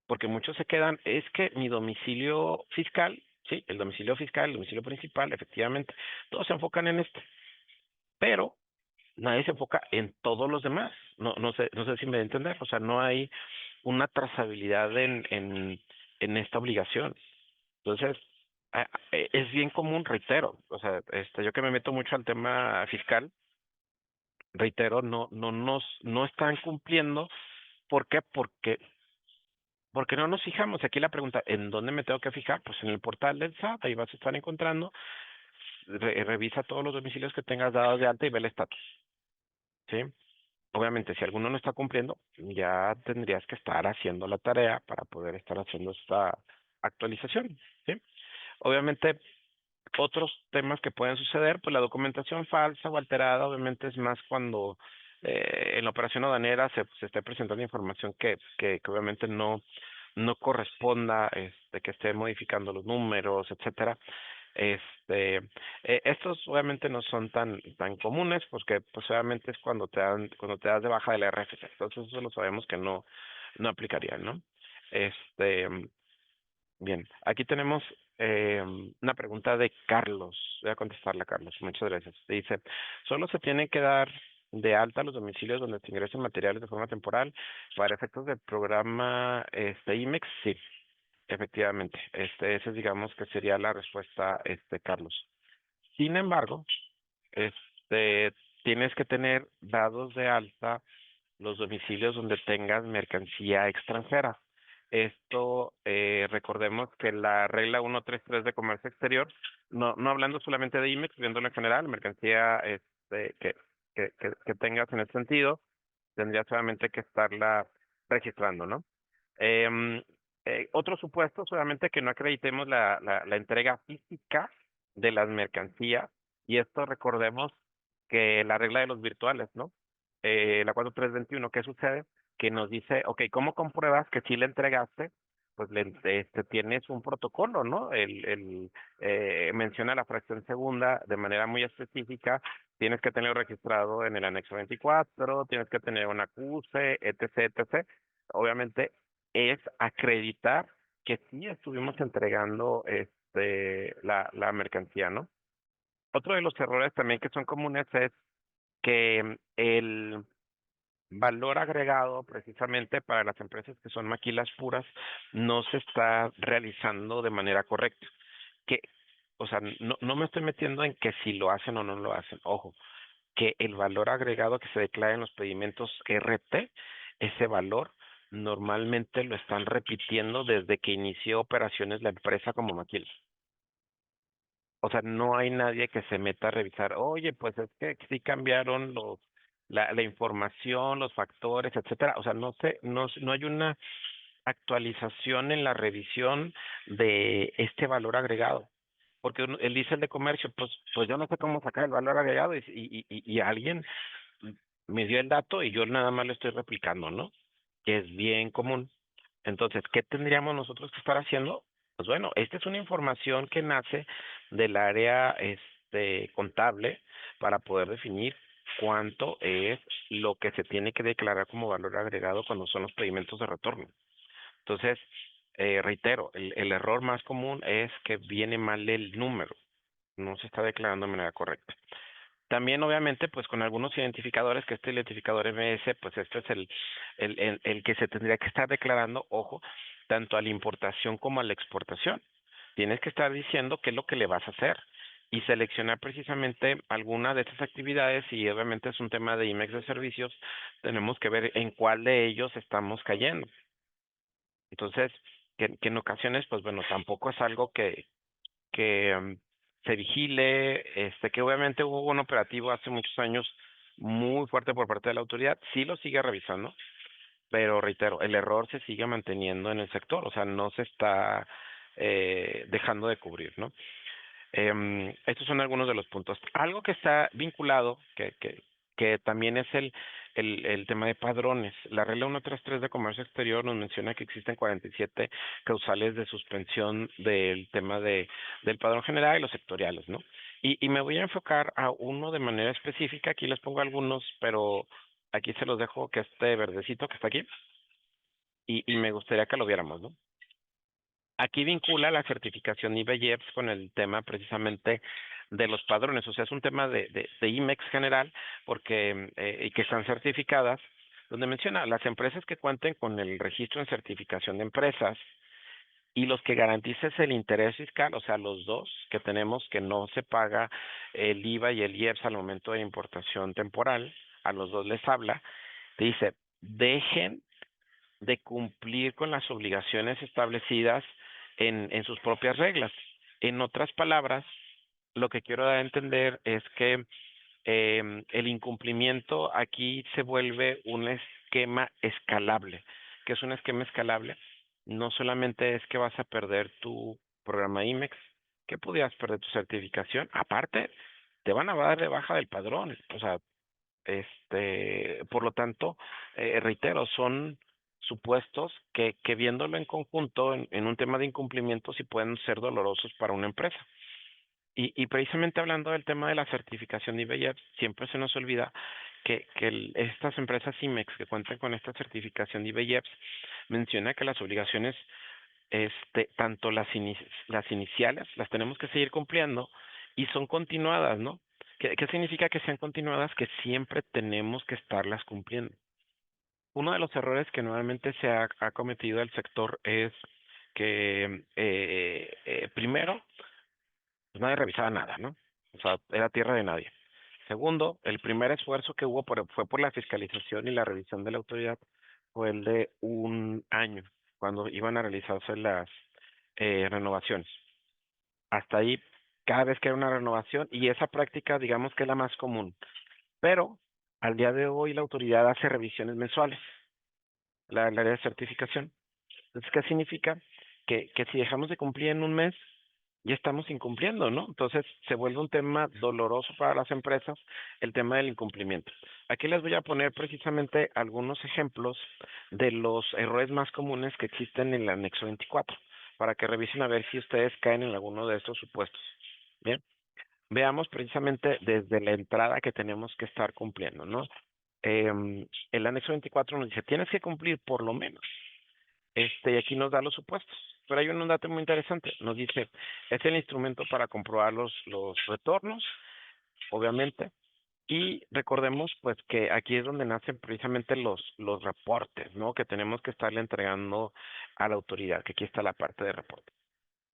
Porque muchos se quedan, es que mi domicilio fiscal, sí, el domicilio fiscal, el domicilio principal, efectivamente, todos se enfocan en este. Pero nadie se enfoca en todos los demás. No sé si me voy a entender. O sea, no hay una trazabilidad en esta obligación. Entonces, es bien común, reitero. O sea, yo que me meto mucho al tema fiscal, reitero, no están cumpliendo. ¿Por qué? Porque no nos fijamos. Aquí la pregunta, ¿en dónde me tengo que fijar? Pues en el portal del SAT, ahí vas a estar encontrando. Revisa todos los domicilios que tengas dados de alta y ve el estatus. ¿Sí? Obviamente, si alguno no está cumpliendo, ya tendrías que estar haciendo la tarea para poder estar haciendo esta actualización. ¿Sí? Obviamente, otros temas que pueden suceder, pues la documentación falsa o alterada, obviamente es más cuando en la operación aduanera se esté presentando información que obviamente no corresponda, que esté modificando los números, etcétera. Estos obviamente no son tan comunes, porque pues obviamente es cuando te das de baja del RFC. Entonces eso lo sabemos que no aplicaría, ¿no? Bien, aquí tenemos una pregunta de Carlos. Voy a contestarla, Carlos. Muchas gracias. Dice, ¿solo se tiene que dar de alta los domicilios donde se ingresan materiales de forma temporal para efectos del programa IMEX? Sí, efectivamente. Esa digamos que sería la respuesta, Carlos. Sin embargo, tienes que tener dados de alta los domicilios donde tengas mercancía extranjera. Esto, recordemos que la regla 133 de comercio exterior, no hablando solamente de IMEX, viéndolo en general, mercancía que tengas en ese sentido, tendrías solamente que estarla registrando, ¿no? Otro supuesto, solamente que no acreditemos la entrega física de las mercancías, y esto recordemos que la regla de los virtuales, ¿no? La 4321, ¿qué sucede? Que nos dice, ok, ¿cómo compruebas que sí le entregaste? Pues tienes un protocolo, ¿no? Menciona la fracción segunda de manera muy específica, tienes que tenerlo registrado en el anexo 24, tienes que tener un acuse, etc. Obviamente es acreditar que sí estuvimos entregando la mercancía, ¿no? Otro de los errores también que son comunes es que valor agregado precisamente para las empresas que son maquilas puras no se está realizando de manera correcta. Que, o sea, no me estoy metiendo en que si lo hacen o no lo hacen. Ojo, que el valor agregado que se declara en los pedimentos RT, ese valor normalmente lo están repitiendo desde que inició operaciones la empresa como maquila. O sea, no hay nadie que se meta a revisar, oye, pues es que sí cambiaron la información, los factores, etcétera. O sea, no hay una actualización en la revisión de este valor agregado. Porque él dice el de comercio, pues yo no sé cómo sacar el valor agregado y alguien me dio el dato y yo nada más lo estoy replicando, ¿no? Que es bien común. Entonces, ¿qué tendríamos nosotros que estar haciendo? Pues bueno, esta es una información que nace del área contable para poder definir cuánto es lo que se tiene que declarar como valor agregado cuando son los pedimentos de retorno. Entonces, reitero, el error más común es que viene mal el número, no se está declarando de manera correcta. También, obviamente, pues con algunos identificadores, que este identificador MS, pues este es el que se tendría que estar declarando, ojo, tanto a la importación como a la exportación. Tienes que estar diciendo qué es lo que le vas a hacer y seleccionar precisamente alguna de estas actividades, y obviamente es un tema de IMEX de servicios, tenemos que ver en cuál de ellos estamos cayendo. Entonces, que en ocasiones, pues bueno, tampoco es algo que se vigile, que obviamente hubo un operativo hace muchos años muy fuerte por parte de la autoridad, sí lo sigue revisando, pero reitero, el error se sigue manteniendo en el sector, o sea, no se está dejando de cubrir, ¿no? Estos son algunos de los puntos. Algo que está vinculado, que también es el tema de padrones. La regla 133 de comercio exterior nos menciona que existen 47 causales de suspensión del tema del padrón general y los sectoriales, ¿no? Y me voy a enfocar a uno de manera específica. Aquí les pongo algunos, pero aquí se los dejo, que este verdecito que está aquí, y me gustaría que lo viéramos, ¿no? Aquí vincula la certificación IBEX con el tema precisamente de los padrones, o sea, es un tema de IMEX general, porque y que están certificadas, donde menciona las empresas que cuenten con el registro en certificación de empresas y los que garantices el interés fiscal, o sea, los dos que tenemos, que no se paga el IVA y el IEPS al momento de importación temporal, a los dos les habla, te dice, dejen de cumplir con las obligaciones establecidas en sus propias reglas. En otras palabras, lo que quiero dar a entender es que el incumplimiento aquí se vuelve un esquema escalable. ¿Qué es un esquema escalable? No solamente es que vas a perder tu programa IMEX, que podías perder tu certificación, aparte te van a dar de baja del padrón. O sea, por lo tanto, reitero, son supuestos que viéndolo en conjunto en un tema de incumplimiento sí pueden ser dolorosos para una empresa. Y precisamente hablando del tema de la certificación de IBEX, siempre se nos olvida que estas empresas IMEX que cuentan con esta certificación de IBEX menciona que las obligaciones, tanto las iniciales, las tenemos que seguir cumpliendo y son continuadas, ¿no? ¿Qué significa que sean continuadas? Que siempre tenemos que estarlas cumpliendo. Uno de los errores que nuevamente se ha cometido el sector es que primero, pues nadie revisaba nada, ¿no? O sea, era tierra de nadie. Segundo, el primer esfuerzo que hubo fue por la fiscalización y la revisión de la autoridad, fue el de un año, cuando iban a realizarse las renovaciones. Hasta ahí, cada vez que era una renovación, y esa práctica, digamos que es la más común. Pero al día de hoy la autoridad hace revisiones mensuales, la área de certificación. Entonces, ¿qué significa? Que si dejamos de cumplir en un mes, ya estamos incumpliendo, ¿no? Entonces se vuelve un tema doloroso para las empresas el tema del incumplimiento. Aquí les voy a poner precisamente algunos ejemplos de los errores más comunes que existen en el anexo 24, para que revisen a ver si ustedes caen en alguno de estos supuestos. Bien, veamos precisamente desde la entrada que tenemos que estar cumpliendo, ¿no? El anexo 24 nos dice, tienes que cumplir por lo menos, y aquí nos da los supuestos. Pero hay un dato muy interesante, nos dice, es el instrumento para comprobar los retornos, obviamente, Y recordemos pues que aquí es donde nacen precisamente los reportes, ¿no? Que tenemos que estarle entregando a la autoridad, que aquí está la parte de reporte.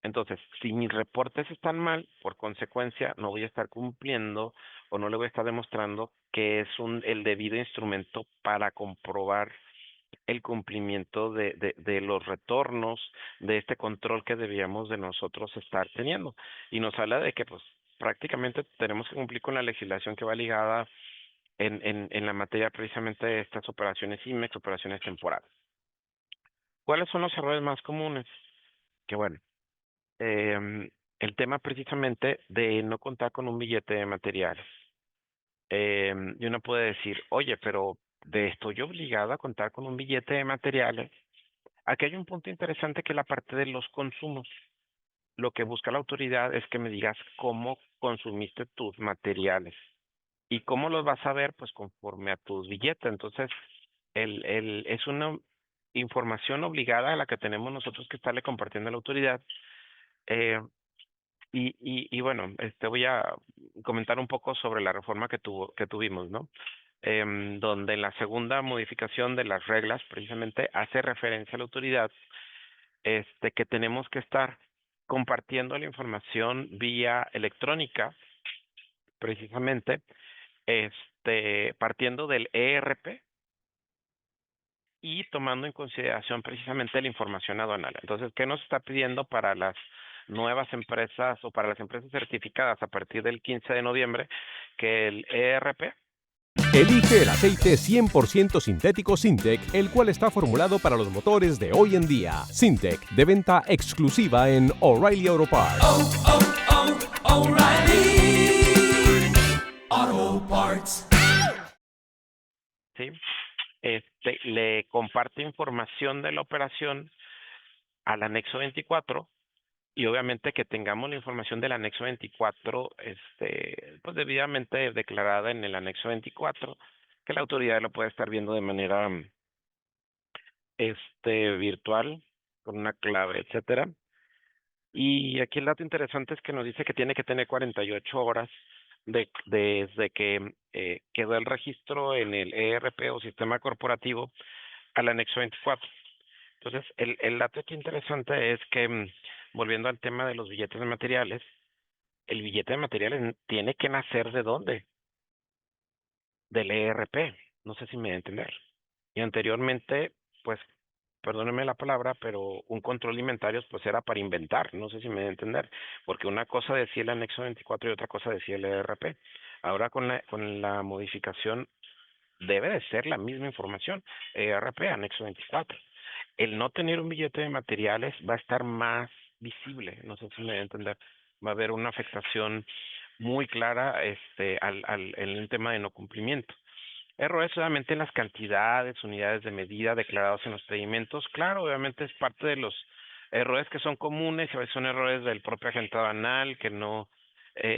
Entonces, si mis reportes están mal, por consecuencia, no voy a estar cumpliendo o no le voy a estar demostrando que es el debido instrumento para comprobar el cumplimiento de los retornos, de este control que debíamos de nosotros estar teniendo. Y nos habla de que, pues, prácticamente tenemos que cumplir con la legislación que va ligada en la materia precisamente de estas operaciones IMEX, operaciones temporales. ¿Cuáles son los errores más comunes? Que bueno, el tema precisamente de no contar con un billete de materiales. Y uno puede decir, oye, pero estoy obligado a contar con un billete de materiales. Aquí hay un punto interesante que es la parte de los consumos. Lo que busca la autoridad es que me digas cómo consumiste tus materiales. ¿Y cómo los vas a ver? Pues conforme a tus billetes. Entonces, es una información obligada a la que tenemos nosotros que estarle compartiendo a la autoridad. Eh, y bueno, voy a comentar un poco sobre la reforma que tuvimos, ¿no? Donde en la segunda modificación de las reglas precisamente hace referencia a la autoridad, que tenemos que estar compartiendo la información vía electrónica, precisamente, partiendo del ERP y tomando en consideración precisamente la información aduanal. Entonces, ¿qué nos está pidiendo para las nuevas empresas o para las empresas certificadas a partir del 15 de noviembre? Que el ERP. Elige el aceite 100% sintético Sintec, el cual está formulado para los motores de hoy en día. Sintec, de venta exclusiva en O'Reilly Auto Parts. O'Reilly Auto Parts. Sí, le comparte información de la operación al anexo 24 y obviamente que tengamos la información del anexo 24, pues debidamente declarada en el anexo 24, que la autoridad lo puede estar viendo de manera, virtual, con una clave, etcétera. Y aquí el dato interesante es que nos dice que tiene que tener 48 horas desde que quedó el registro en el ERP o sistema corporativo al anexo 24. Entonces, el dato aquí interesante es que, volviendo al tema de los billetes de materiales, el billete de materiales tiene que nacer ¿de dónde? Del ERP. No sé si me voy a entender. Y anteriormente, pues, perdónenme la palabra, pero un control de inventarios pues era para inventar, no sé si me voy a entender, porque una cosa decía el anexo 24 y otra cosa decía el ERP. Ahora con la modificación debe de ser la misma información, ERP, anexo 24. El no tener un billete de materiales va a estar más visible, no sé si me voy a entender, va a haber una afectación muy clara en el tema de no cumplimiento. Errores solamente en las cantidades, unidades de medida declarados en los procedimientos. Claro, obviamente es parte de los errores que son comunes, y a veces son errores del propio agente aduanal que no,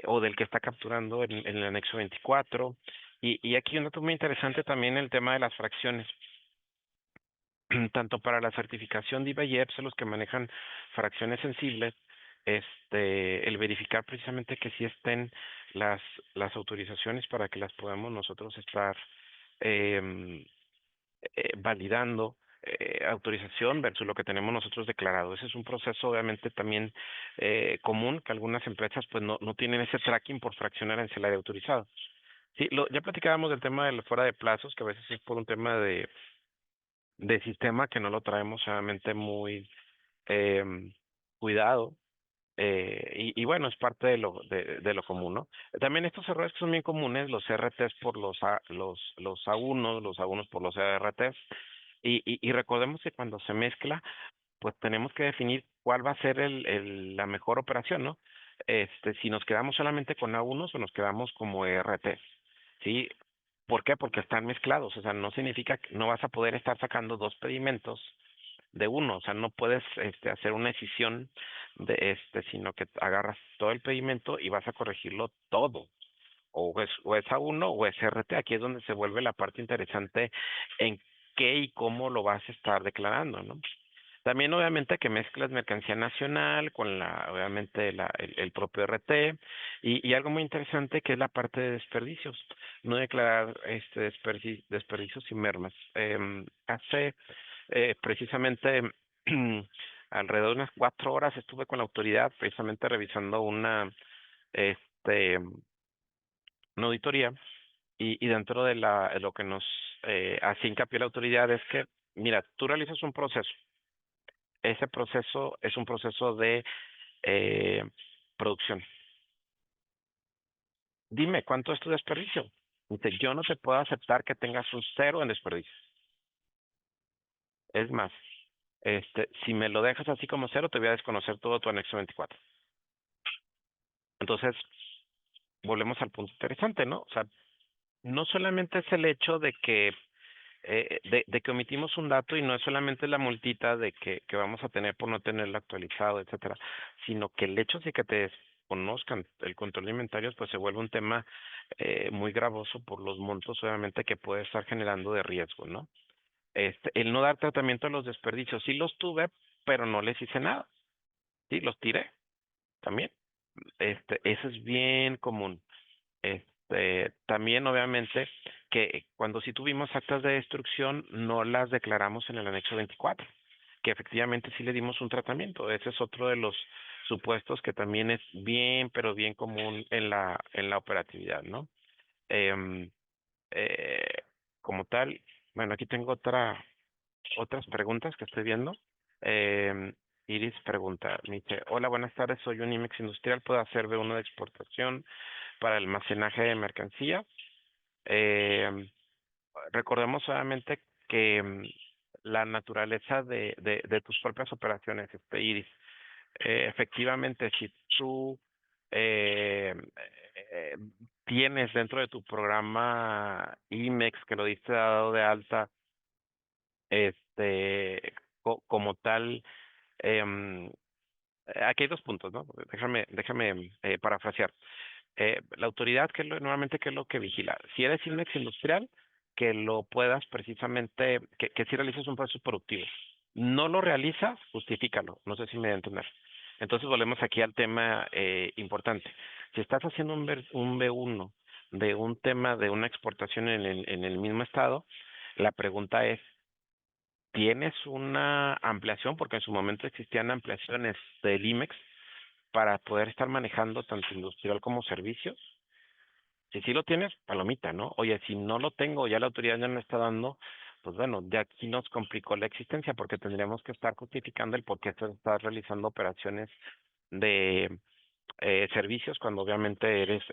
o del que está capturando en el anexo 24. Y aquí un dato muy interesante también el tema de las fracciones. Tanto para la certificación de IVA y EPS, los que manejan fracciones sensibles, el verificar precisamente que sí estén las autorizaciones para que las podamos nosotros estar em, validando, autorización versus lo que tenemos nosotros declarado. Ese es un proceso obviamente también común, que algunas empresas pues no tienen ese tracking por fraccionar en el área autorizado. Sí, ya platicábamos del tema del fuera de plazos, que a veces es por un tema de sistema que no lo traemos obviamente muy cuidado. Y bueno, es parte de lo común, ¿no? También estos errores que son bien comunes, los RTs por los A1, los A1 por los RTs. Y recordemos que cuando se mezcla, pues tenemos que definir cuál va a ser la mejor operación, ¿no? Si nos quedamos solamente con A1 o nos quedamos como RTs, ¿sí? ¿Por qué? Porque están mezclados, o sea, no significa que no vas a poder estar sacando dos pedimentos de uno, o sea, no puedes hacer una decisión sino que agarras todo el pedimento y vas a corregirlo todo, o es A1 o es RT. Aquí es donde se vuelve la parte interesante en qué y cómo lo vas a estar declarando, ¿no? También obviamente que mezclas mercancía nacional con obviamente el propio RT y algo muy interesante que es la parte de desperdicios, no declarar desperdicios y mermas. Hace precisamente alrededor de unas 4 horas estuve con la autoridad precisamente revisando este, una auditoría y dentro de lo que nos hace hincapié la autoridad es que, mira, tú realizas un proceso. Ese proceso es un proceso de eh, producción. Dime, ¿cuánto es tu desperdicio? Dice, yo no te puedo aceptar que tengas un 0 en desperdicio. Es más, si me lo dejas así como 0, te voy a desconocer todo tu anexo 24. Entonces, volvemos al punto interesante, ¿no? O sea, no solamente es el hecho de que de que omitimos un dato y no es solamente la multita de que vamos a tener por no tenerlo actualizado, etcétera, sino que el hecho de que te desconozcan el control de inventarios, pues se vuelve un tema muy gravoso por los montos, obviamente, que puede estar generando de riesgo, ¿no? El no dar tratamiento a los desperdicios, sí los tuve, pero no les hice nada, sí, los tiré también. Eso es bien común. También obviamente que cuando sí tuvimos actas de destrucción no las declaramos en el anexo 24, que efectivamente sí le dimos un tratamiento. Ese es otro de los supuestos que también es bien, pero bien común en la operatividad, ¿no? Em, eh, Como tal, bueno, aquí tengo otras preguntas que estoy viendo. Eh, Iris pregunta, me dice, hola, buenas tardes, soy un IMEX industrial, ¿puedo hacer B1 de exportación para almacenaje de mercancía? Eh, Recordemos solamente que la naturaleza de tus propias operaciones, Iris, efectivamente, si tú eh, eh, tienes dentro de tu programa IMEX que lo diste dado de alta, como tal, em, aquí hay dos puntos, ¿no? Déjame parafrasear. La autoridad, normalmente, ¿qué es lo que vigila? Si eres IMEX industrial, que lo puedas precisamente, que si realizas un proceso productivo. No lo realizas, justifícalo. No sé si me voy a entender. Entonces volvemos aquí al tema importante. Si estás haciendo un B1 de un tema de una exportación en el mismo estado, la pregunta es, ¿tienes una ampliación? Porque en su momento existían ampliaciones del IMEX para poder estar manejando tanto industrial como servicios. Si sí lo tienes, palomita, ¿no? Oye, si no lo tengo, ya la autoridad ya me está dando, pues bueno, ya aquí nos complicó la existencia porque tendríamos que estar justificando el por qué estás realizando operaciones de servicios cuando obviamente eres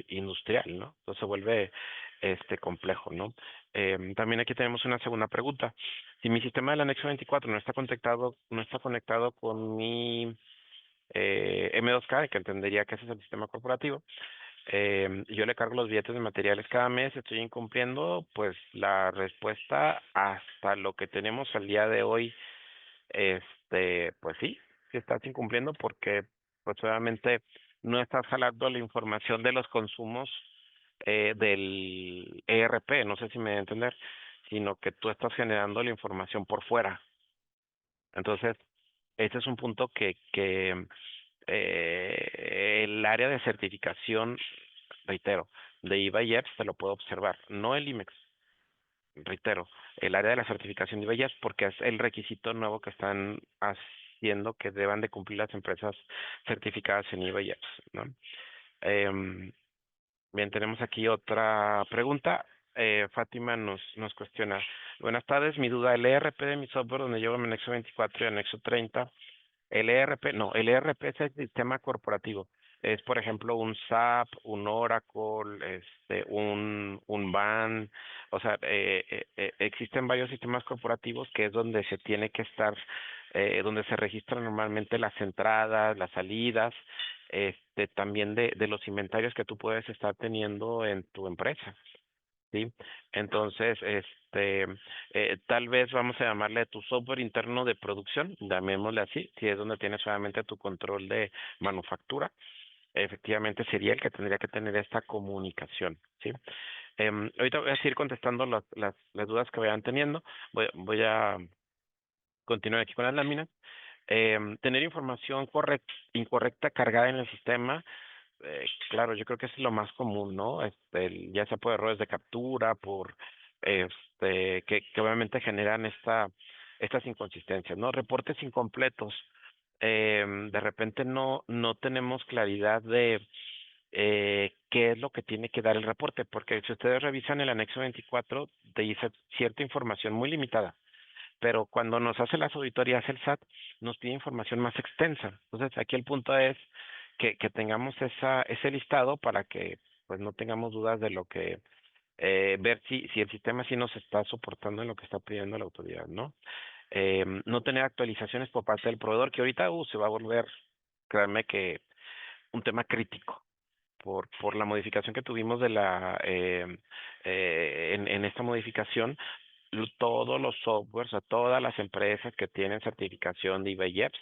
industrial, ¿no? Entonces se vuelve complejo, ¿no? También aquí tenemos una segunda pregunta. Si mi sistema del anexo 24 no está conectado con mi M2K, que entendería que ese es el sistema corporativo, yo le cargo los billetes de materiales cada mes, estoy incumpliendo, pues la respuesta hasta lo que tenemos al día de hoy, pues sí estás incumpliendo porque pues obviamente no estás jalando la información de los consumos del ERP, no sé si me voy a entender, sino que tú estás generando la información por fuera. Entonces, este es un punto que el área de certificación, reitero, de IVA y EPS te lo puedo observar, no el IMEX, reitero, el área de la certificación de IVA y EPS porque es el requisito nuevo que están haciendo que deban de cumplir las empresas certificadas en IVA y EPS, ¿no? Bien, tenemos aquí otra pregunta. Fátima nos cuestiona. Buenas tardes, mi duda, el ERP de mi software donde llevo mi anexo 24 y anexo 30, el ERP es el sistema corporativo. Es, por ejemplo, un SAP, un Oracle, un BAN. O sea, existen varios sistemas corporativos que es donde se tiene que estar, donde se registran normalmente las entradas, las salidas, también de los inventarios que tú puedes estar teniendo en tu empresa. ¿Sí? Entonces, tal vez vamos a llamarle tu software interno de producción, llamémosle así, si es donde tienes solamente tu control de manufactura, efectivamente sería el que tendría que tener esta comunicación, ¿sí? Ahorita voy a seguir contestando las dudas que vayan teniendo. Voy a continuar aquí con las láminas. Tener información incorrecta cargada en el sistema, claro, yo creo que es lo más común, ¿no? Ya sea por errores de captura, por que obviamente generan estas inconsistencias, ¿no? Reportes incompletos. De repente no tenemos claridad de qué es lo que tiene que dar el reporte, porque si ustedes revisan el anexo 24, te dice cierta información muy limitada, pero cuando nos hace las auditorías el SAT, nos pide información más extensa. Entonces, aquí el punto es que tengamos ese listado para que pues no tengamos dudas de lo que, ver si el sistema sí nos está soportando en lo que está pidiendo la autoridad, ¿no? No tener actualizaciones por parte del proveedor, que ahorita se va a volver, créanme que un tema crítico por la modificación que tuvimos de en esta modificación, todos los softwares, o todas las empresas que tienen certificación de IBEX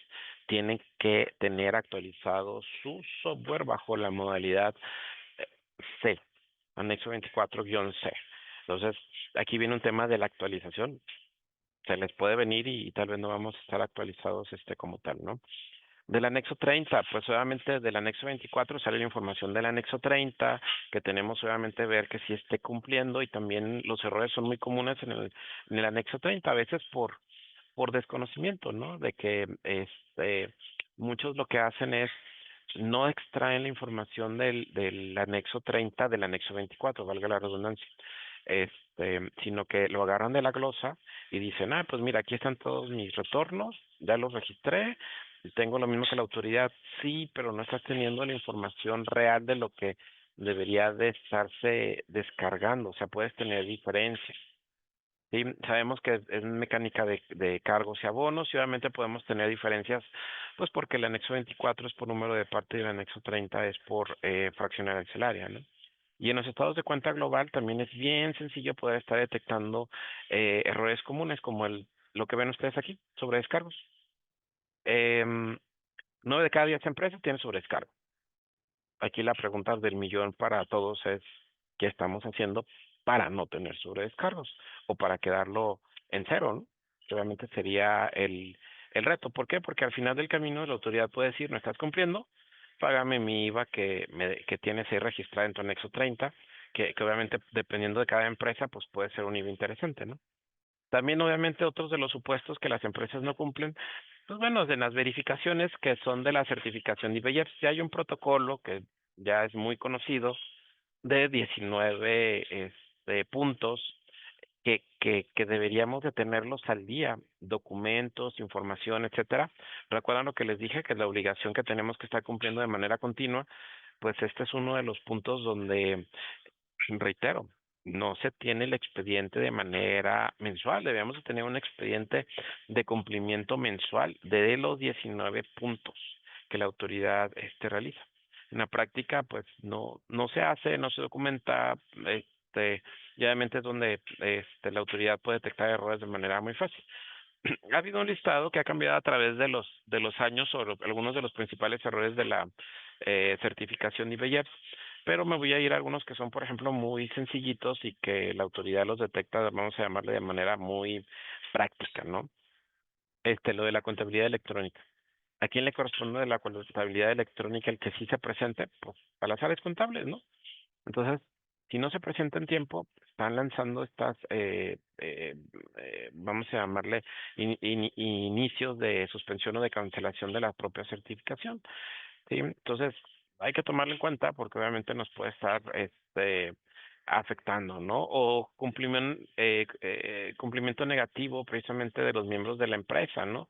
tienen que tener actualizado su software bajo la modalidad eh, C, anexo 24-C. Entonces, aquí viene un tema de la actualización. Se les puede venir y tal vez no vamos a estar actualizados como tal, ¿no? Del anexo 30, pues obviamente del anexo 24 sale la información del anexo 30, que tenemos obviamente ver que sí esté cumpliendo, y también los errores son muy comunes en el anexo 30, a veces por desconocimiento, ¿no? De que muchos lo que hacen es no extraen la información del anexo 30 del anexo 24, valga la redundancia, sino que lo agarran de la glosa y dicen, pues mira, aquí están todos mis retornos, ya los registré, tengo lo mismo que la autoridad. Sí, pero no estás teniendo la información real de lo que debería de estarse descargando, o sea, puedes tener diferencias. Sí, sabemos que es mecánica de cargos y abonos, y obviamente podemos tener diferencias, pues porque el anexo 24 es por número de parte y el anexo 30 es por fracción arancelaria, ¿no? Y en los estados de cuenta global también es bien sencillo poder estar detectando errores comunes como lo que ven ustedes aquí, sobre descargos. 9 de cada 10 empresas tienen sobredescargo. Aquí la pregunta del millón para todos es, ¿qué estamos haciendo para no tener sobredescargos o para quedarlo en cero, ¿no? Que obviamente sería el reto. ¿Por qué? Porque al final del camino la autoridad puede decir, no estás cumpliendo, págame mi IVA que tienes ahí registrada en tu anexo 30, que obviamente dependiendo de cada empresa, pues puede ser un IVA interesante, ¿no? También, obviamente, otros de los supuestos que las empresas no cumplen, pues bueno, de las verificaciones que son de la certificación de IBEX, ya hay un protocolo que ya es muy conocido de 19 puntos que deberíamos de tenerlos al día, documentos, información, etcétera. ¿Recuerdan lo que les dije? Que la obligación que tenemos que estar cumpliendo de manera continua, pues este es uno de los puntos donde, reitero, no se tiene el expediente de manera mensual, debemos de tener un expediente de cumplimiento mensual de los 19 puntos que la autoridad realiza. En la práctica, pues no se hace, no se documenta, y obviamente es donde la autoridad puede detectar errores de manera muy fácil. Ha habido un listado que ha cambiado a través de los años sobre algunos de los principales errores de la certificación de IBEX, pero me voy a ir a algunos que son, por ejemplo, muy sencillitos y que la autoridad los detecta, vamos a llamarle de manera muy práctica, ¿no? Lo de la contabilidad electrónica. ¿A quién le corresponde de la contabilidad electrónica el que sí se presente? Pues a las áreas contables, ¿no? Entonces, si no se presenta en tiempo, están lanzando estas, vamos a llamarle, inicios de suspensión o de cancelación de la propia certificación. ¿Sí? Entonces, hay que tomarlo en cuenta porque obviamente nos puede estar afectando, ¿no? O cumplimiento negativo precisamente de los miembros de la empresa, ¿no?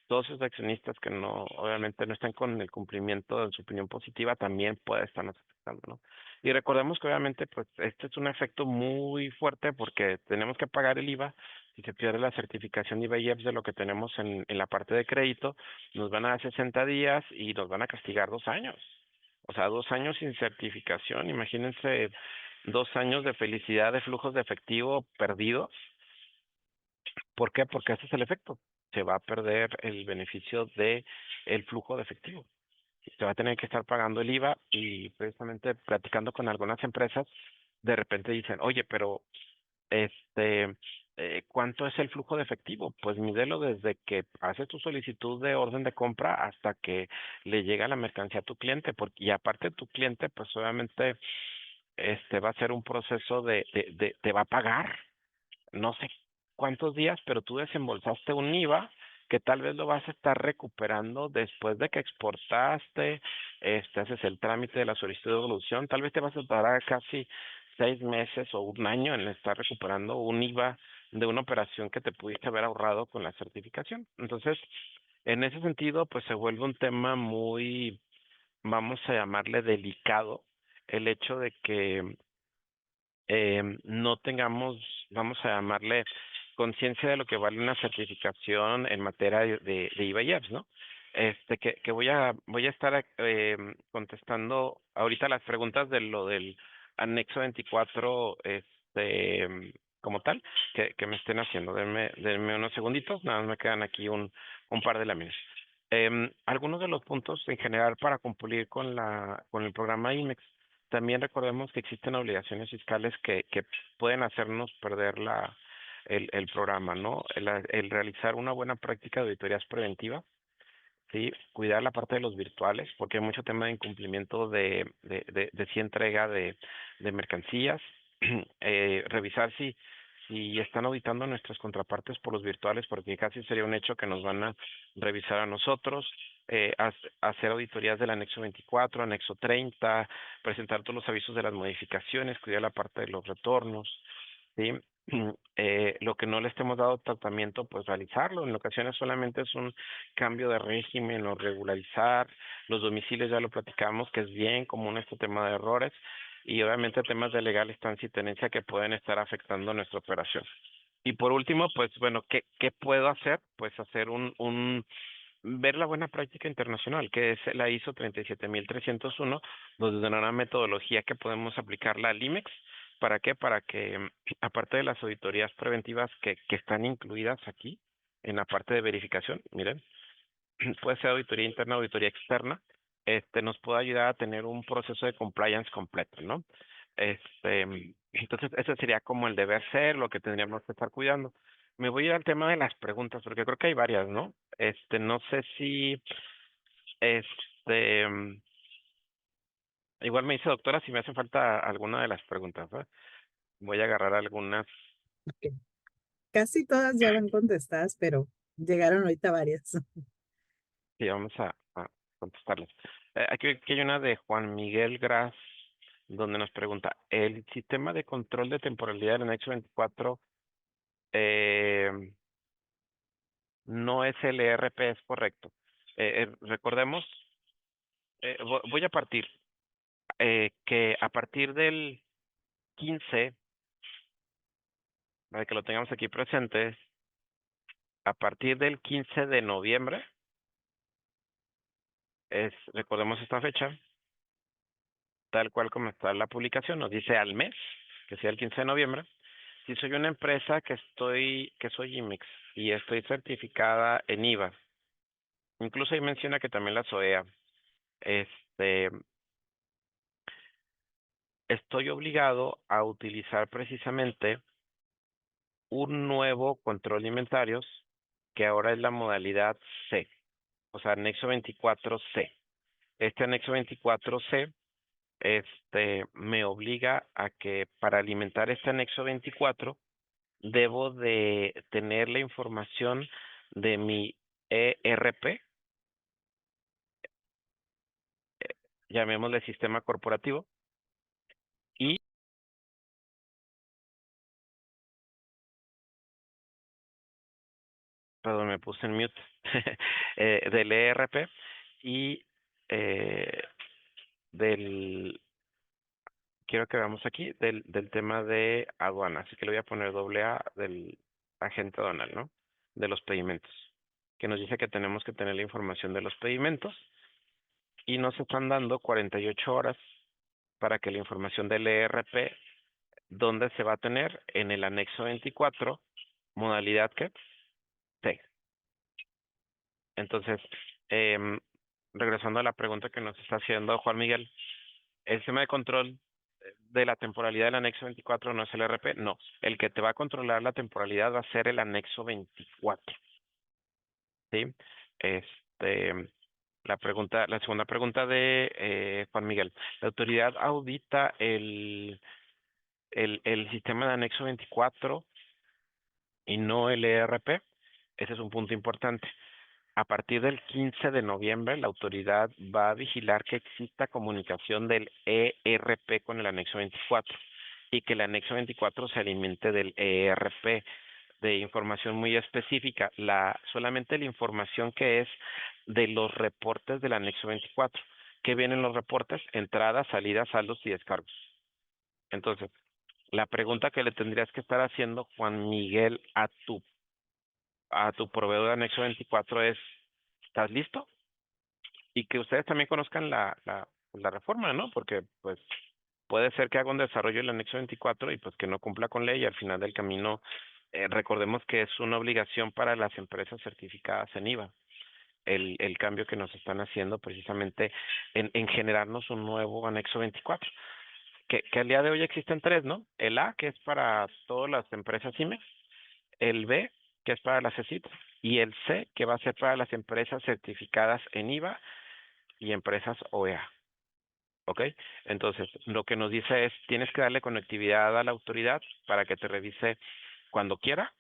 Todos esos accionistas que obviamente no están con el cumplimiento de su opinión positiva, también puede estarnos afectando, ¿no? Y recordemos que obviamente, pues, este es un efecto muy fuerte porque tenemos que pagar el IVA. Si se pierde la certificación de IBEX de lo que tenemos en la parte de crédito, nos van a dar 60 días y nos van a castigar 2 años. O sea, 2 años sin certificación. Imagínense 2 años de felicidad de flujos de efectivo perdidos. ¿Por qué? Porque ese es el efecto. Se va a perder el beneficio de el flujo de efectivo. Se va a tener que estar pagando el IVA, y precisamente platicando con algunas empresas, de repente dicen, oye, pero ¿cuánto es el flujo de efectivo? Pues mídelo desde que haces tu solicitud de orden de compra hasta que le llega la mercancía a tu cliente, porque, y aparte tu cliente, pues obviamente va a ser un proceso te va a pagar, no sé cuántos días, pero tú desembolsaste un IVA que tal vez lo vas a estar recuperando después de que exportaste, haces el trámite de la solicitud de devolución, tal vez te vas a tardar casi 6 meses o un año en estar recuperando un IVA de una operación que te pudiste haber ahorrado con la certificación. Entonces, en ese sentido, pues se vuelve un tema muy, vamos a llamarle delicado, el hecho de que no tengamos, vamos a llamarle, conciencia de lo que vale una certificación en materia de IVA y EPS, ¿no? Que voy a estar contestando ahorita las preguntas de lo del anexo 24, como tal, que me estén haciendo. Denme unos segunditos, nada más me quedan aquí un par de láminas. Algunos de los puntos en general para cumplir con el programa IMEX. También recordemos que existen obligaciones fiscales que pueden hacernos perder el programa, ¿no? El realizar una buena práctica de auditorías preventivas, ¿sí? Cuidar la parte de los virtuales, porque hay mucho tema de incumplimiento de sí entrega de mercancías. Revisar si están auditando a nuestras contrapartes por los virtuales, porque casi sería un hecho que nos van a revisar a nosotros. Hacer auditorías del anexo 24, anexo 30, presentar todos los avisos de las modificaciones, cuidar la parte de los retornos, ¿sí? Lo que no le estemos dado tratamiento, pues realizarlo. En ocasiones solamente es un cambio de régimen o regularizar. Los domicilios ya lo platicamos, que es bien común este tema de errores. Y obviamente temas de legal estancia y tenencia que pueden estar afectando nuestra operación. Y por último, pues bueno, ¿qué puedo hacer? Pues hacer ver la buena práctica internacional, que es la ISO 37301, donde da una metodología que podemos aplicarla al IMEX. ¿Para qué? Para que, aparte de las auditorías preventivas que están incluidas aquí, en la parte de verificación, miren, puede ser auditoría interna, auditoría externa, nos puede ayudar a tener un proceso de compliance completo, ¿no? Entonces, ese sería como el deber ser, lo que tendríamos que estar cuidando. Me voy a ir al tema de las preguntas, porque creo que hay varias, ¿no? No sé si, este, mm, igual me dice doctora si me hace falta alguna de las preguntas, ¿eh? Voy a agarrar algunas. Ok. Casi todas ya van contestadas, pero llegaron ahorita varias. Sí, vamos a contestarles. Aquí hay una de Juan Miguel Gras, donde nos pregunta, ¿el sistema de control de temporalidad del anexo 24 eh, no es el ERP, es correcto? Recordemos, voy a partir, que a partir del 15, para que lo tengamos aquí presente, a partir del 15 de noviembre, recordemos esta fecha, tal cual como está la publicación, nos dice al mes, que sea el 15 de noviembre. Si soy una empresa que soy IMEX y estoy certificada en IVA, incluso ahí menciona que también la SOEA, este, estoy obligado a utilizar precisamente un nuevo control de inventarios, que ahora es la modalidad C, o sea, anexo 24C. Este anexo 24C, me obliga a que para alimentar este anexo 24, debo de tener la información de mi ERP, llamémosle sistema corporativo, y perdón, me puse en mute, del ERP y eh, del, quiero que veamos aquí, del tema de aduana, así que le voy a poner doble A del agente aduanal, ¿no? De los pedimentos, que nos dice que tenemos que tener la información de los pedimentos y nos están dando 48 horas para que la información del ERP, ¿dónde se va a tener? En el anexo 24, modalidad que C. Entonces, regresando a la pregunta que nos está haciendo Juan Miguel, el sistema de control de la temporalidad del anexo 24 no es el RP, no. El que te va a controlar la temporalidad va a ser el anexo 24. ¿Sí? La segunda pregunta de Juan Miguel. La autoridad audita el sistema de anexo 24 y no el ERP. Ese es un punto importante. A partir del 15 de noviembre, la autoridad va a vigilar que exista comunicación del ERP con el anexo 24 y que el anexo 24 se alimente del ERP de información muy específica, solamente la información que es de los reportes del anexo 24. ¿Qué vienen los reportes? Entradas, salidas, saldos y descargos. Entonces, la pregunta que le tendrías que estar haciendo, Juan Miguel, a tu proveedor de anexo 24 es, ¿estás listo? Y que ustedes también conozcan la reforma, ¿no? Porque, pues, puede ser que haga un desarrollo el anexo 24 y, pues, que no cumpla con ley y al final del camino, recordemos que es una obligación para las empresas certificadas en IVA. El cambio que nos están haciendo precisamente en generarnos un nuevo anexo 24. Que al día de hoy existen tres, ¿no? El A, que es para todas las empresas IMEX, el B, que es para las CECIT, y el C, que va a ser para las empresas certificadas en IVA y empresas OEA. ¿Ok? Entonces, lo que nos dice es, tienes que darle conectividad a la autoridad para que te revise cuando quiera,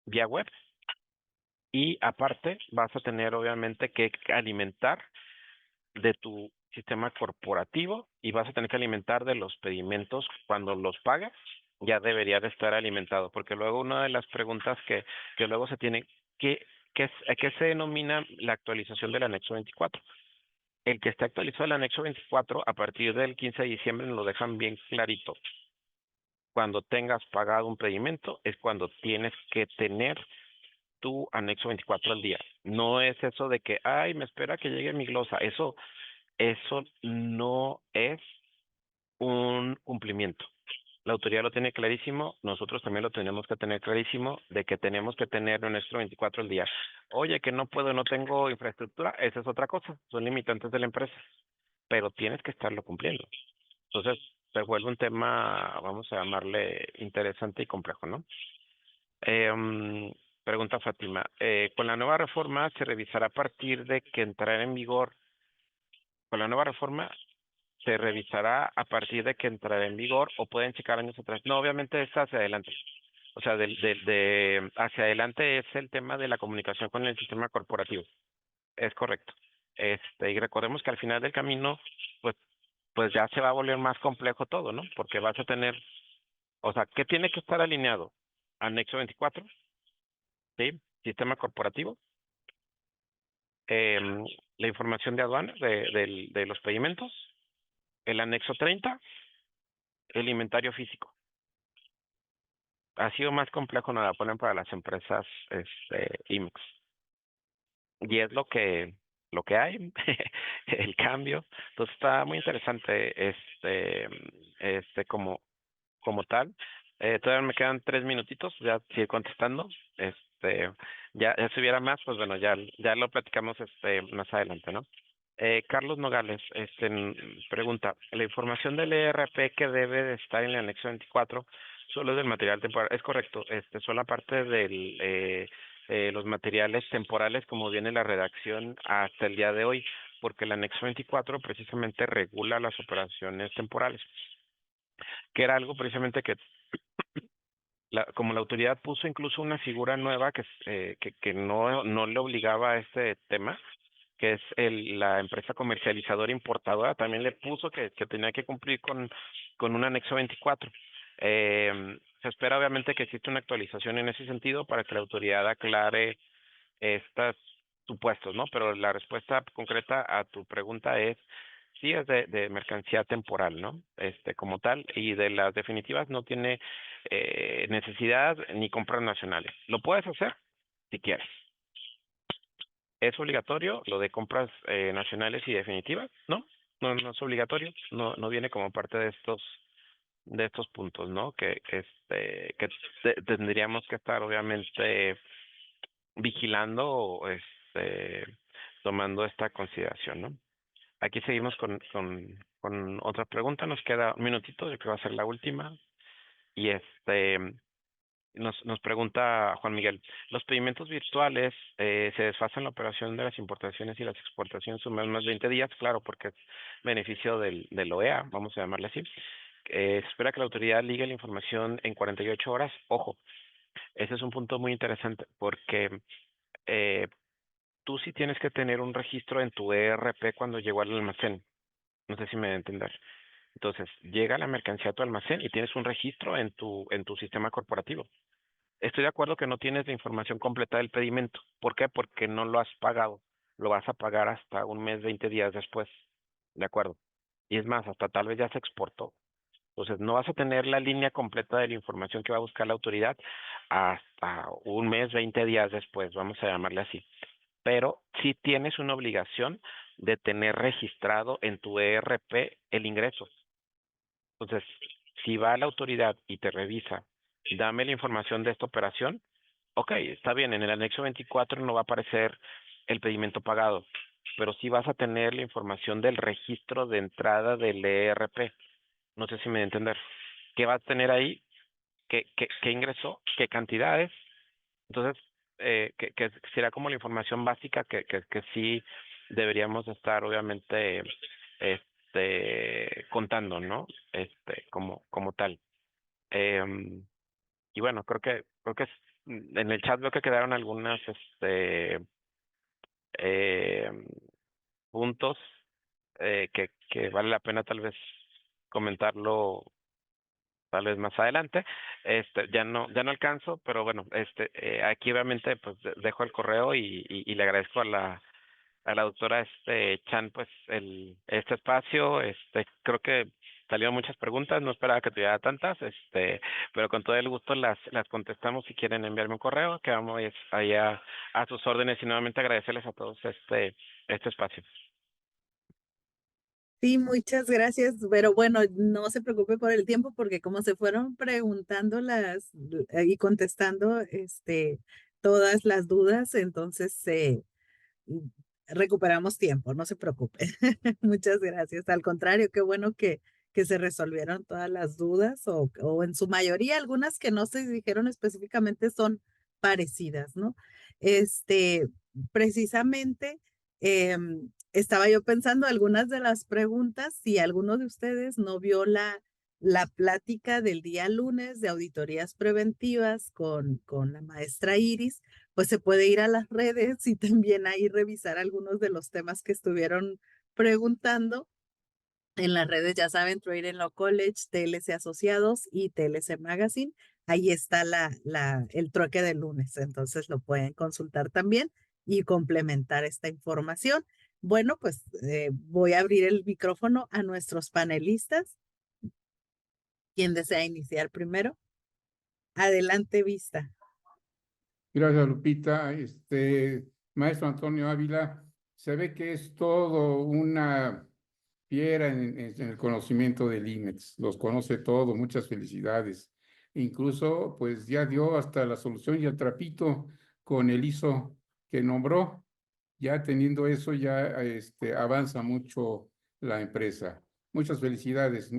vía web, y aparte vas a tener obviamente que alimentar de tu sistema corporativo y vas a tener que alimentar de los pedimentos cuando los pagas, ya debería de estar alimentado, porque luego una de las preguntas que luego se tiene, ¿qué se denomina la actualización del anexo 24? El que está actualizado el anexo 24 a partir del 15 de diciembre nos lo dejan bien clarito. Cuando tengas pagado un pedimento es cuando tienes que tener tu anexo 24 al día. No es eso de que, ay, me espera que llegue mi glosa. Eso no es un cumplimiento. La autoridad lo tiene clarísimo, nosotros también lo tenemos que tener clarísimo de que tenemos que tener nuestro 24 al día. Oye, que no puedo, no tengo infraestructura, esa es otra cosa, son limitantes de la empresa, pero tienes que estarlo cumpliendo. Entonces, se vuelve un tema, vamos a llamarle interesante y complejo, ¿no? Pregunta Fátima, con la nueva reforma se revisará a partir de que entrará en vigor, con la nueva reforma se revisará a partir de que entrará en vigor o pueden checar años atrás. No, obviamente es hacia adelante. O sea, de hacia adelante es el tema de la comunicación con el sistema corporativo. Es correcto. Y recordemos que al final del camino, pues ya se va a volver más complejo todo, ¿no? Porque vas a tener, o sea, ¿qué tiene que estar alineado? Anexo 24, ¿sí? Sistema corporativo, la información de aduanas de los pedimentos, el anexo 30, el inventario físico. Ha sido más complejo, no la ponen para las empresas IMEX. Y es lo que hay, el cambio. Entonces está muy interesante como tal. Todavía me quedan 3 minutitos, ya sigue contestando. Ya si hubiera más, pues bueno, ya lo platicamos más adelante, ¿no? Carlos Nogales pregunta, la información del ERP que debe de estar en el anexo 24 solo es del material temporal. Es correcto, solo aparte de los materiales temporales como viene la redacción hasta el día de hoy, porque el anexo 24 precisamente regula las operaciones temporales, que era algo precisamente que como la autoridad puso incluso una figura nueva que no le obligaba a este tema, que es la empresa comercializadora importadora, también le puso que tenía que cumplir con un anexo 24. Se espera obviamente que exista una actualización en ese sentido para que la autoridad aclare estos supuestos, ¿no? Pero la respuesta concreta a tu pregunta es sí, es de mercancía temporal, ¿no? Como tal, y de las definitivas no tiene necesidad ni compras nacionales. Lo puedes hacer si quieres. ¿Es obligatorio lo de compras nacionales y definitivas? No, no es obligatorio, no viene como parte de estos puntos, ¿no? Que tendríamos que estar obviamente vigilando o tomando esta consideración, ¿no? Aquí seguimos con con otra pregunta. Nos queda un minutito, yo creo que va a ser la última. Y nos pregunta Juan Miguel, ¿los pedimientos virtuales se desfasan la operación de las importaciones y las exportaciones un mes más 20 días? Claro, porque es beneficio del OEA, vamos a llamarle así. Se espera que la autoridad ligue la información en 48 horas. Ojo, ese es un punto muy interesante porque eh, tú sí tienes que tener un registro en tu ERP cuando llegó al almacén. No sé si me voy a entender. Entonces, llega la mercancía a tu almacén y tienes un registro en tu sistema corporativo. Estoy de acuerdo que no tienes la información completa del pedimento. ¿Por qué? Porque no lo has pagado. Lo vas a pagar hasta un mes, 20 días después. ¿De acuerdo? Y es más, hasta tal vez ya se exportó. Entonces, no vas a tener la línea completa de la información que va a buscar la autoridad hasta un mes, 20 días después, vamos a llamarle así. Pero sí tienes una obligación de tener registrado en tu ERP el ingreso. Entonces, si va a la autoridad y te revisa, dame la información de esta operación, ok, está bien, en el anexo 24 no va a aparecer el pedimento pagado, pero sí vas a tener la información del registro de entrada del ERP. No sé si me voy a entender. ¿Qué vas a tener ahí? ¿Qué ingresó? ¿Qué cantidades? Entonces, que será como la información básica que sí deberíamos estar, obviamente, contando, ¿no? Como tal. Em, y bueno, en el chat veo que quedaron algunas, em, puntos que vale la pena tal vez comentarlo tal vez más adelante. Ya no alcanzo, pero bueno, aquí obviamente pues dejo el correo y le agradezco a la doctora Chan pues este espacio. Creo que salieron muchas preguntas, no esperaba que tuviera tantas, pero con todo el gusto las contestamos. Si quieren enviarme un correo, quedamos ahí a sus órdenes, y nuevamente agradecerles a todos este espacio. Sí, muchas gracias, pero bueno, no se preocupe por el tiempo porque como se fueron preguntando y contestando todas las dudas, entonces recuperamos tiempo, no se preocupe. Muchas gracias. Al contrario, qué bueno que se resolvieron todas las dudas o en su mayoría algunas que no se dijeron específicamente son parecidas, ¿no? Este, precisamente estaba yo pensando algunas de las preguntas, si alguno de ustedes no vio la plática del día lunes de auditorías preventivas con la maestra Iris, pues se puede ir a las redes y también ahí revisar algunos de los temas que estuvieron preguntando. En las redes, ya saben, Trading Law College, TLC Asociados y TLC Magazine. Ahí está el trueque del lunes, entonces lo pueden consultar también y complementar esta información. Bueno, pues voy a abrir el micrófono a nuestros panelistas. ¿Quién desea iniciar primero? Adelante, Vista. Gracias, Lupita. Maestro Antonio Ávila, se ve que es todo una fiera en el conocimiento del IMEX. Los conoce todo, muchas felicidades. Incluso, pues ya dio hasta la solución y el trapito con el ISO que nombró. Ya teniendo eso, ya avanza mucho la empresa. Muchas felicidades,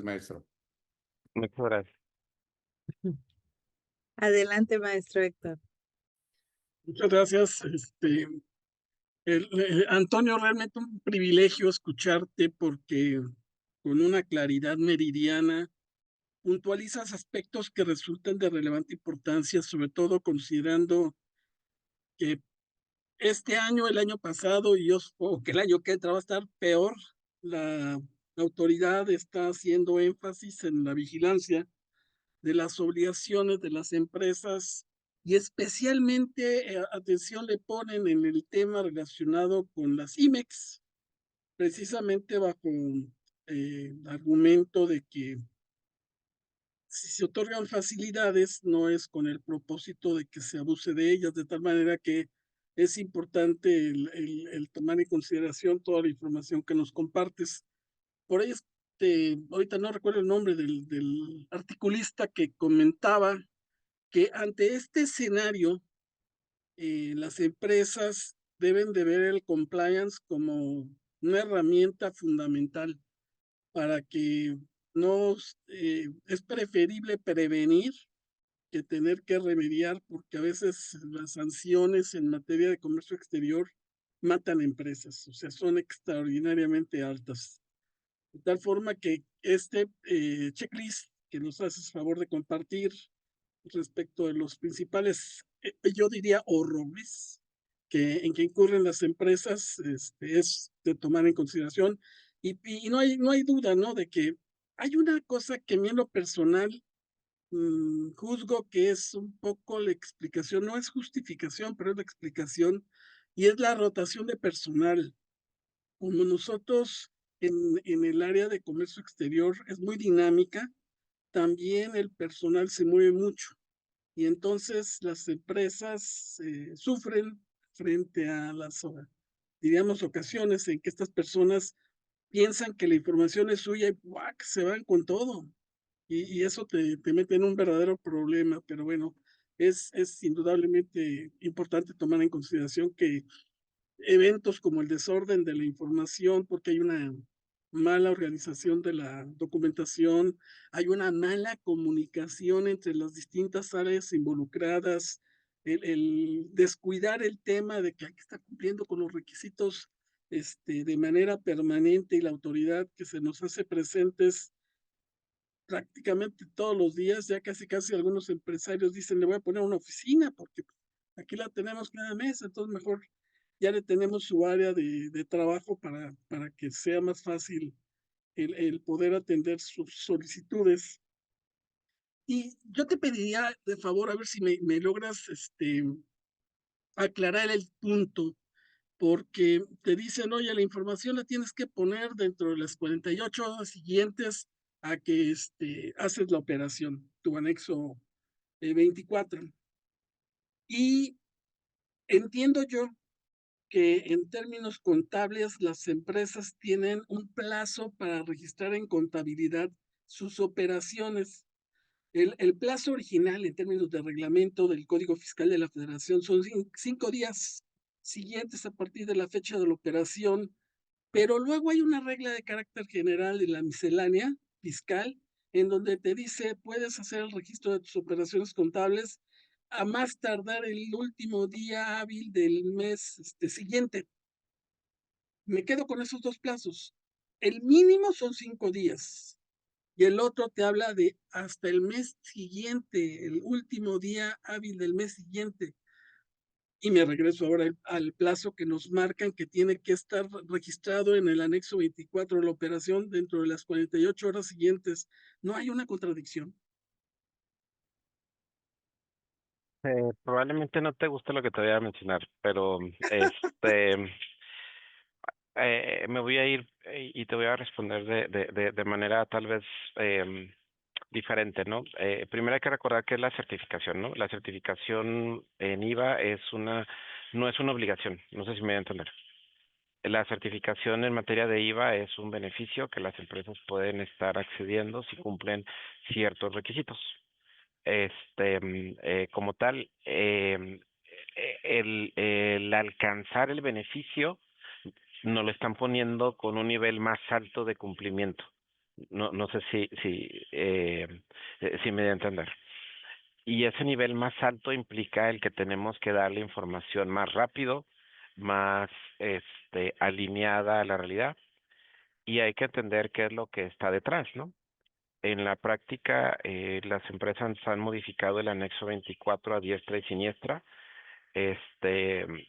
maestro. Muchas gracias. Adelante, maestro Héctor. Muchas gracias. Antonio, realmente un privilegio escucharte porque con una claridad meridiana puntualizas aspectos que resultan de relevante importancia, sobre todo considerando que este año, el año pasado, y yo supongo que el año que entra va a estar peor. La autoridad está haciendo énfasis en la vigilancia de las obligaciones de las empresas y especialmente atención le ponen en el tema relacionado con las IMEX, precisamente bajo el argumento de que si se otorgan facilidades no es con el propósito de que se abuse de ellas, de tal manera que es importante el tomar en consideración toda la información que nos compartes. Por ahí ahorita no recuerdo el nombre del articulista que comentaba que ante este escenario las empresas deben de ver el compliance como una herramienta fundamental para que no, es preferible prevenir que tener que remediar, porque a veces las sanciones en materia de comercio exterior matan empresas, o sea, son extraordinariamente altas. De tal forma que este checklist que nos haces favor de compartir respecto de los principales, yo diría, horrores en que incurren las empresas, es de tomar en consideración. Y no hay duda, ¿no? De que hay una cosa que a mí en lo personal juzgo que es un poco la explicación, no es justificación, pero es la explicación, y es la rotación de personal. Como nosotros en el área de comercio exterior es muy dinámica, también el personal se mueve mucho y entonces las empresas sufren frente a las, diríamos, ocasiones en que estas personas piensan que la información es suya y ¡guac! Se van con todo. Y eso te mete en un verdadero problema, pero bueno, es indudablemente importante tomar en consideración que eventos como el desorden de la información, porque hay una mala organización de la documentación, hay una mala comunicación entre las distintas áreas involucradas, el descuidar el tema de que hay que estar cumpliendo con los requisitos de manera permanente y la autoridad que se nos hace presentes prácticamente todos los días, ya casi algunos empresarios dicen, le voy a poner una oficina porque aquí la tenemos cada mes, entonces mejor ya le tenemos su área de trabajo para que sea más fácil el poder atender sus solicitudes. Y yo te pediría de favor, a ver si me logras aclarar el punto, porque te dicen, oye, la información la tienes que poner dentro de las 48 horas siguientes a que haces la operación, tu anexo 24. Y entiendo yo que en términos contables las empresas tienen un plazo para registrar en contabilidad sus operaciones. El plazo original en términos de reglamento del Código Fiscal de la Federación son 5 días siguientes a partir de la fecha de la operación, pero luego hay una regla de carácter general en la miscelánea fiscal en donde te dice puedes hacer el registro de tus operaciones contables a más tardar el último día hábil del mes siguiente. Me quedo con esos dos plazos. El mínimo son 5 días y el otro te habla de hasta el mes siguiente, el último día hábil del mes siguiente. Y me regreso ahora al plazo que nos marcan que tiene que estar registrado en el anexo 24 de la operación dentro de las 48 horas siguientes. ¿No hay una contradicción? Probablemente no te guste lo que te voy a mencionar, pero este me voy a ir y te voy a responder de manera tal vez diferente, ¿no? Primero hay que recordar que es la certificación, ¿no? La certificación en IVA no es una obligación, no sé si me voy a entender. La certificación en materia de IVA es un beneficio que las empresas pueden estar accediendo si cumplen ciertos requisitos. Como tal, el alcanzar el beneficio nos lo están poniendo con un nivel más alto de cumplimiento. No sé si me da a entender. Y ese nivel más alto implica el que tenemos que dar la información más rápido, más alineada a la realidad, y hay que entender qué es lo que está detrás, ¿no? En la práctica, las empresas han modificado el anexo 24 a diestra y siniestra,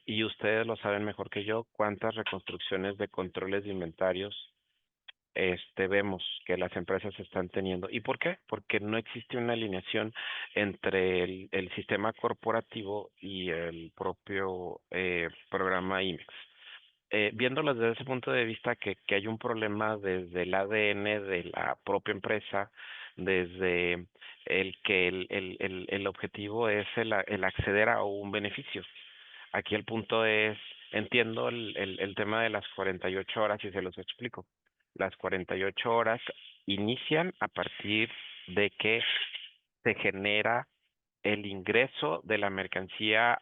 y ustedes lo saben mejor que yo, cuántas reconstrucciones de controles de inventarios vemos que las empresas están teniendo. ¿Y por qué? Porque no existe una alineación entre el sistema corporativo y el propio programa IMEX. Viéndolo desde ese punto de vista que hay un problema desde el ADN de la propia empresa, desde el que el objetivo es el acceder a un beneficio. Aquí el punto es, entiendo el tema de las 48 horas y se los explico. Las 48 horas inician a partir de que se genera el ingreso de la mercancía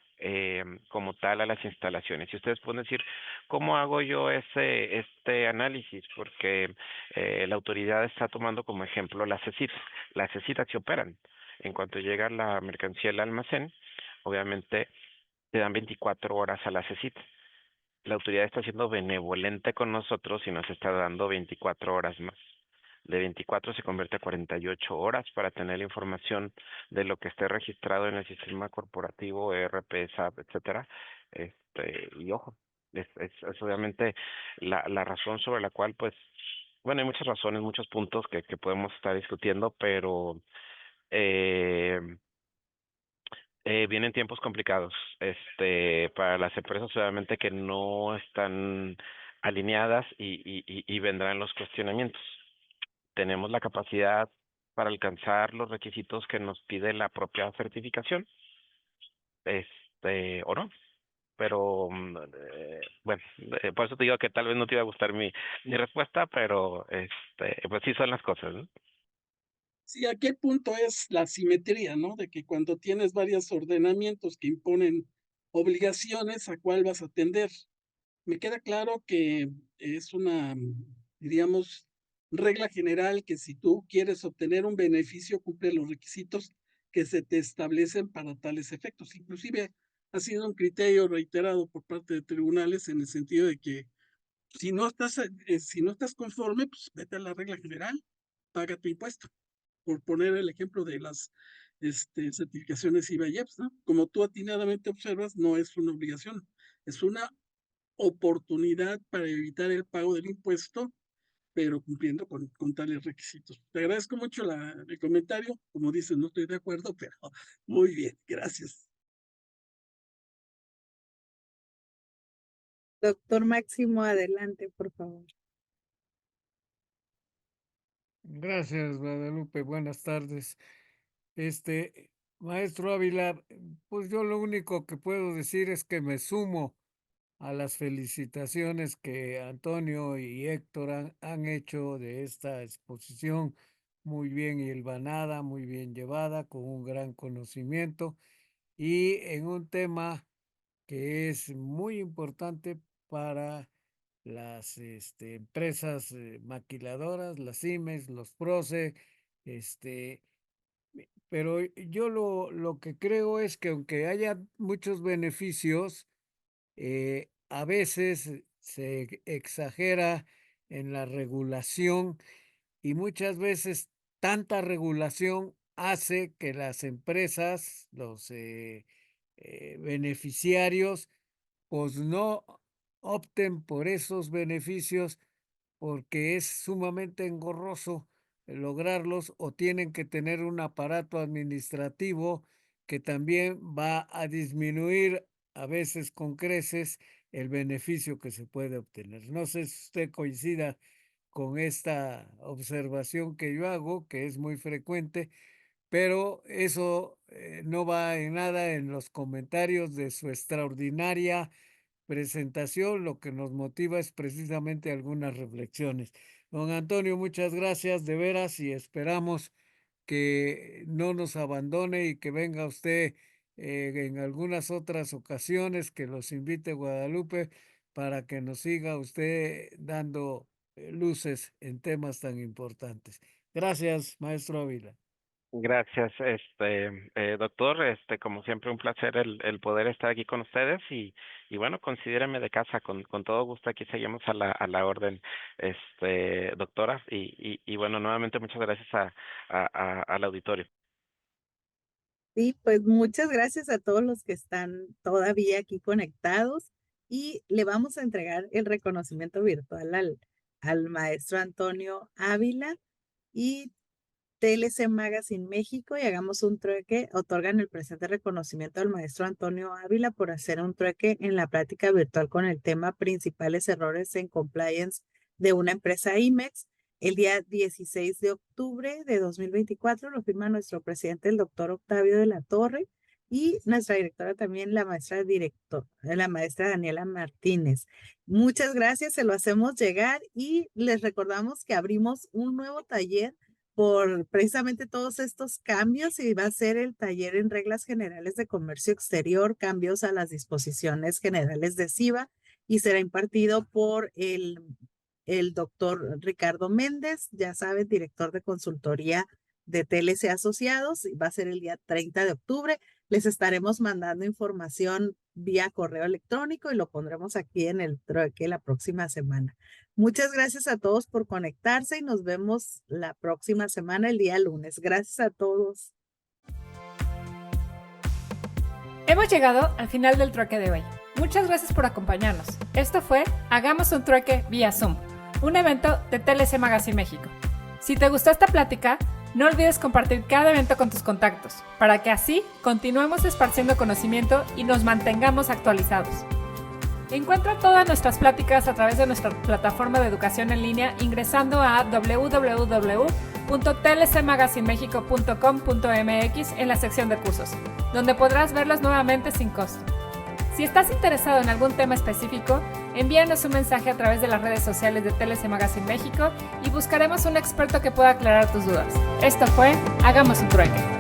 como tal a las instalaciones. Y ustedes pueden decir, ¿cómo hago yo este análisis? Porque la autoridad está tomando como ejemplo las CECIT. Las CECIT se operan. En cuanto llega la mercancía al almacén, obviamente te dan 24 horas a la CECIT. La autoridad está siendo benevolente con nosotros y nos está dando 24 horas más. De 24 se convierte a 48 horas para tener la información de lo que esté registrado en el sistema corporativo, ERP, SAP, etcétera. Y ojo, es obviamente la razón sobre la cual, pues, bueno, hay muchas razones, muchos puntos que podemos estar discutiendo, pero eh, vienen tiempos complicados, para las empresas obviamente que no están alineadas y vendrán los cuestionamientos. Tenemos la capacidad para alcanzar los requisitos que nos pide la propia certificación, o no, pero bueno, por eso te digo que tal vez no te iba a gustar mi respuesta, pero pues sí son las cosas, ¿no? Sí, aquí el punto es la simetría, ¿no? De que cuando tienes varios ordenamientos que imponen obligaciones, ¿a cuál vas a atender? Me queda claro que es una, diríamos, regla general que si tú quieres obtener un beneficio, cumple los requisitos que se te establecen para tales efectos. Inclusive ha sido un criterio reiterado por parte de tribunales en el sentido de que si no estás conforme, pues vete a la regla general, paga tu impuesto. Por poner el ejemplo de las certificaciones IVA y EPS, ¿no? Como tú atinadamente observas, no es una obligación, es una oportunidad para evitar el pago del impuesto, pero cumpliendo con tales requisitos. Te agradezco mucho el comentario. Como dices, no estoy de acuerdo, pero muy bien, gracias. Doctor Máximo, adelante, por favor. Gracias, Guadalupe. Buenas tardes. Maestro Ávila, pues yo lo único que puedo decir es que me sumo a las felicitaciones que Antonio y Héctor han hecho de esta exposición muy bien hilvanada, muy bien llevada, con un gran conocimiento y en un tema que es muy importante para las empresas maquiladoras, las CIMES, los PROCE, pero yo lo que creo es que aunque haya muchos beneficios, a veces se exagera en la regulación y muchas veces tanta regulación hace que las empresas, los beneficiarios, pues no opten por esos beneficios porque es sumamente engorroso lograrlos o tienen que tener un aparato administrativo que también va a disminuir a veces con creces el beneficio que se puede obtener. No sé si usted coincida con esta observación que yo hago, que es muy frecuente, pero eso no va en nada en los comentarios de su extraordinaria presentación. Lo que nos motiva es precisamente algunas reflexiones. Don Antonio, muchas gracias de veras y esperamos que no nos abandone y que venga usted en algunas otras ocasiones, que los invite a Guadalupe para que nos siga usted dando luces en temas tan importantes. Gracias, maestro Ávila. Gracias, doctor, como siempre un placer el poder estar aquí con ustedes y bueno, considéreme de casa, con todo gusto aquí seguimos a la orden, doctora, y bueno, nuevamente muchas gracias al auditorio. Sí, pues muchas gracias a todos los que están todavía aquí conectados y le vamos a entregar el reconocimiento virtual al maestro Antonio Ávila y TLC Magazine México, y hagamos un trueque. Otorgan el presente reconocimiento al maestro Antonio Ávila por hacer un trueque en la práctica virtual con el tema principales errores en compliance de una empresa IMEX. El día 16 de octubre de 2024 lo firma nuestro presidente, el doctor Octavio de la Torre, y nuestra directora también, la maestra Daniela Martínez. Muchas gracias, se lo hacemos llegar y les recordamos que abrimos un nuevo taller por precisamente todos estos cambios y va a ser el taller en reglas generales de comercio exterior, cambios a las disposiciones generales de CIVA y será impartido por el doctor Ricardo Méndez, ya saben, director de consultoría de TLC Asociados, y va a ser el día 30 de octubre. Les estaremos mandando información vía correo electrónico y lo pondremos aquí en el trueque la próxima semana. Muchas gracias a todos por conectarse y nos vemos la próxima semana, el día lunes. Gracias a todos. Hemos llegado al final del trueque de hoy. Muchas gracias por acompañarnos. Esto fue Hagamos un trueque vía Zoom, un evento de TLC Magazine México. Si te gustó esta plática, no olvides compartir cada evento con tus contactos, para que así continuemos esparciendo conocimiento y nos mantengamos actualizados. Encuentra todas nuestras pláticas a través de nuestra plataforma de educación en línea ingresando a www.tlcmagazinemexico.com.mx en la sección de cursos, donde podrás verlos nuevamente sin costo. Si estás interesado en algún tema específico, envíanos un mensaje a través de las redes sociales de TLC Magazine México y buscaremos un experto que pueda aclarar tus dudas. Esto fue Hagamos un trueque.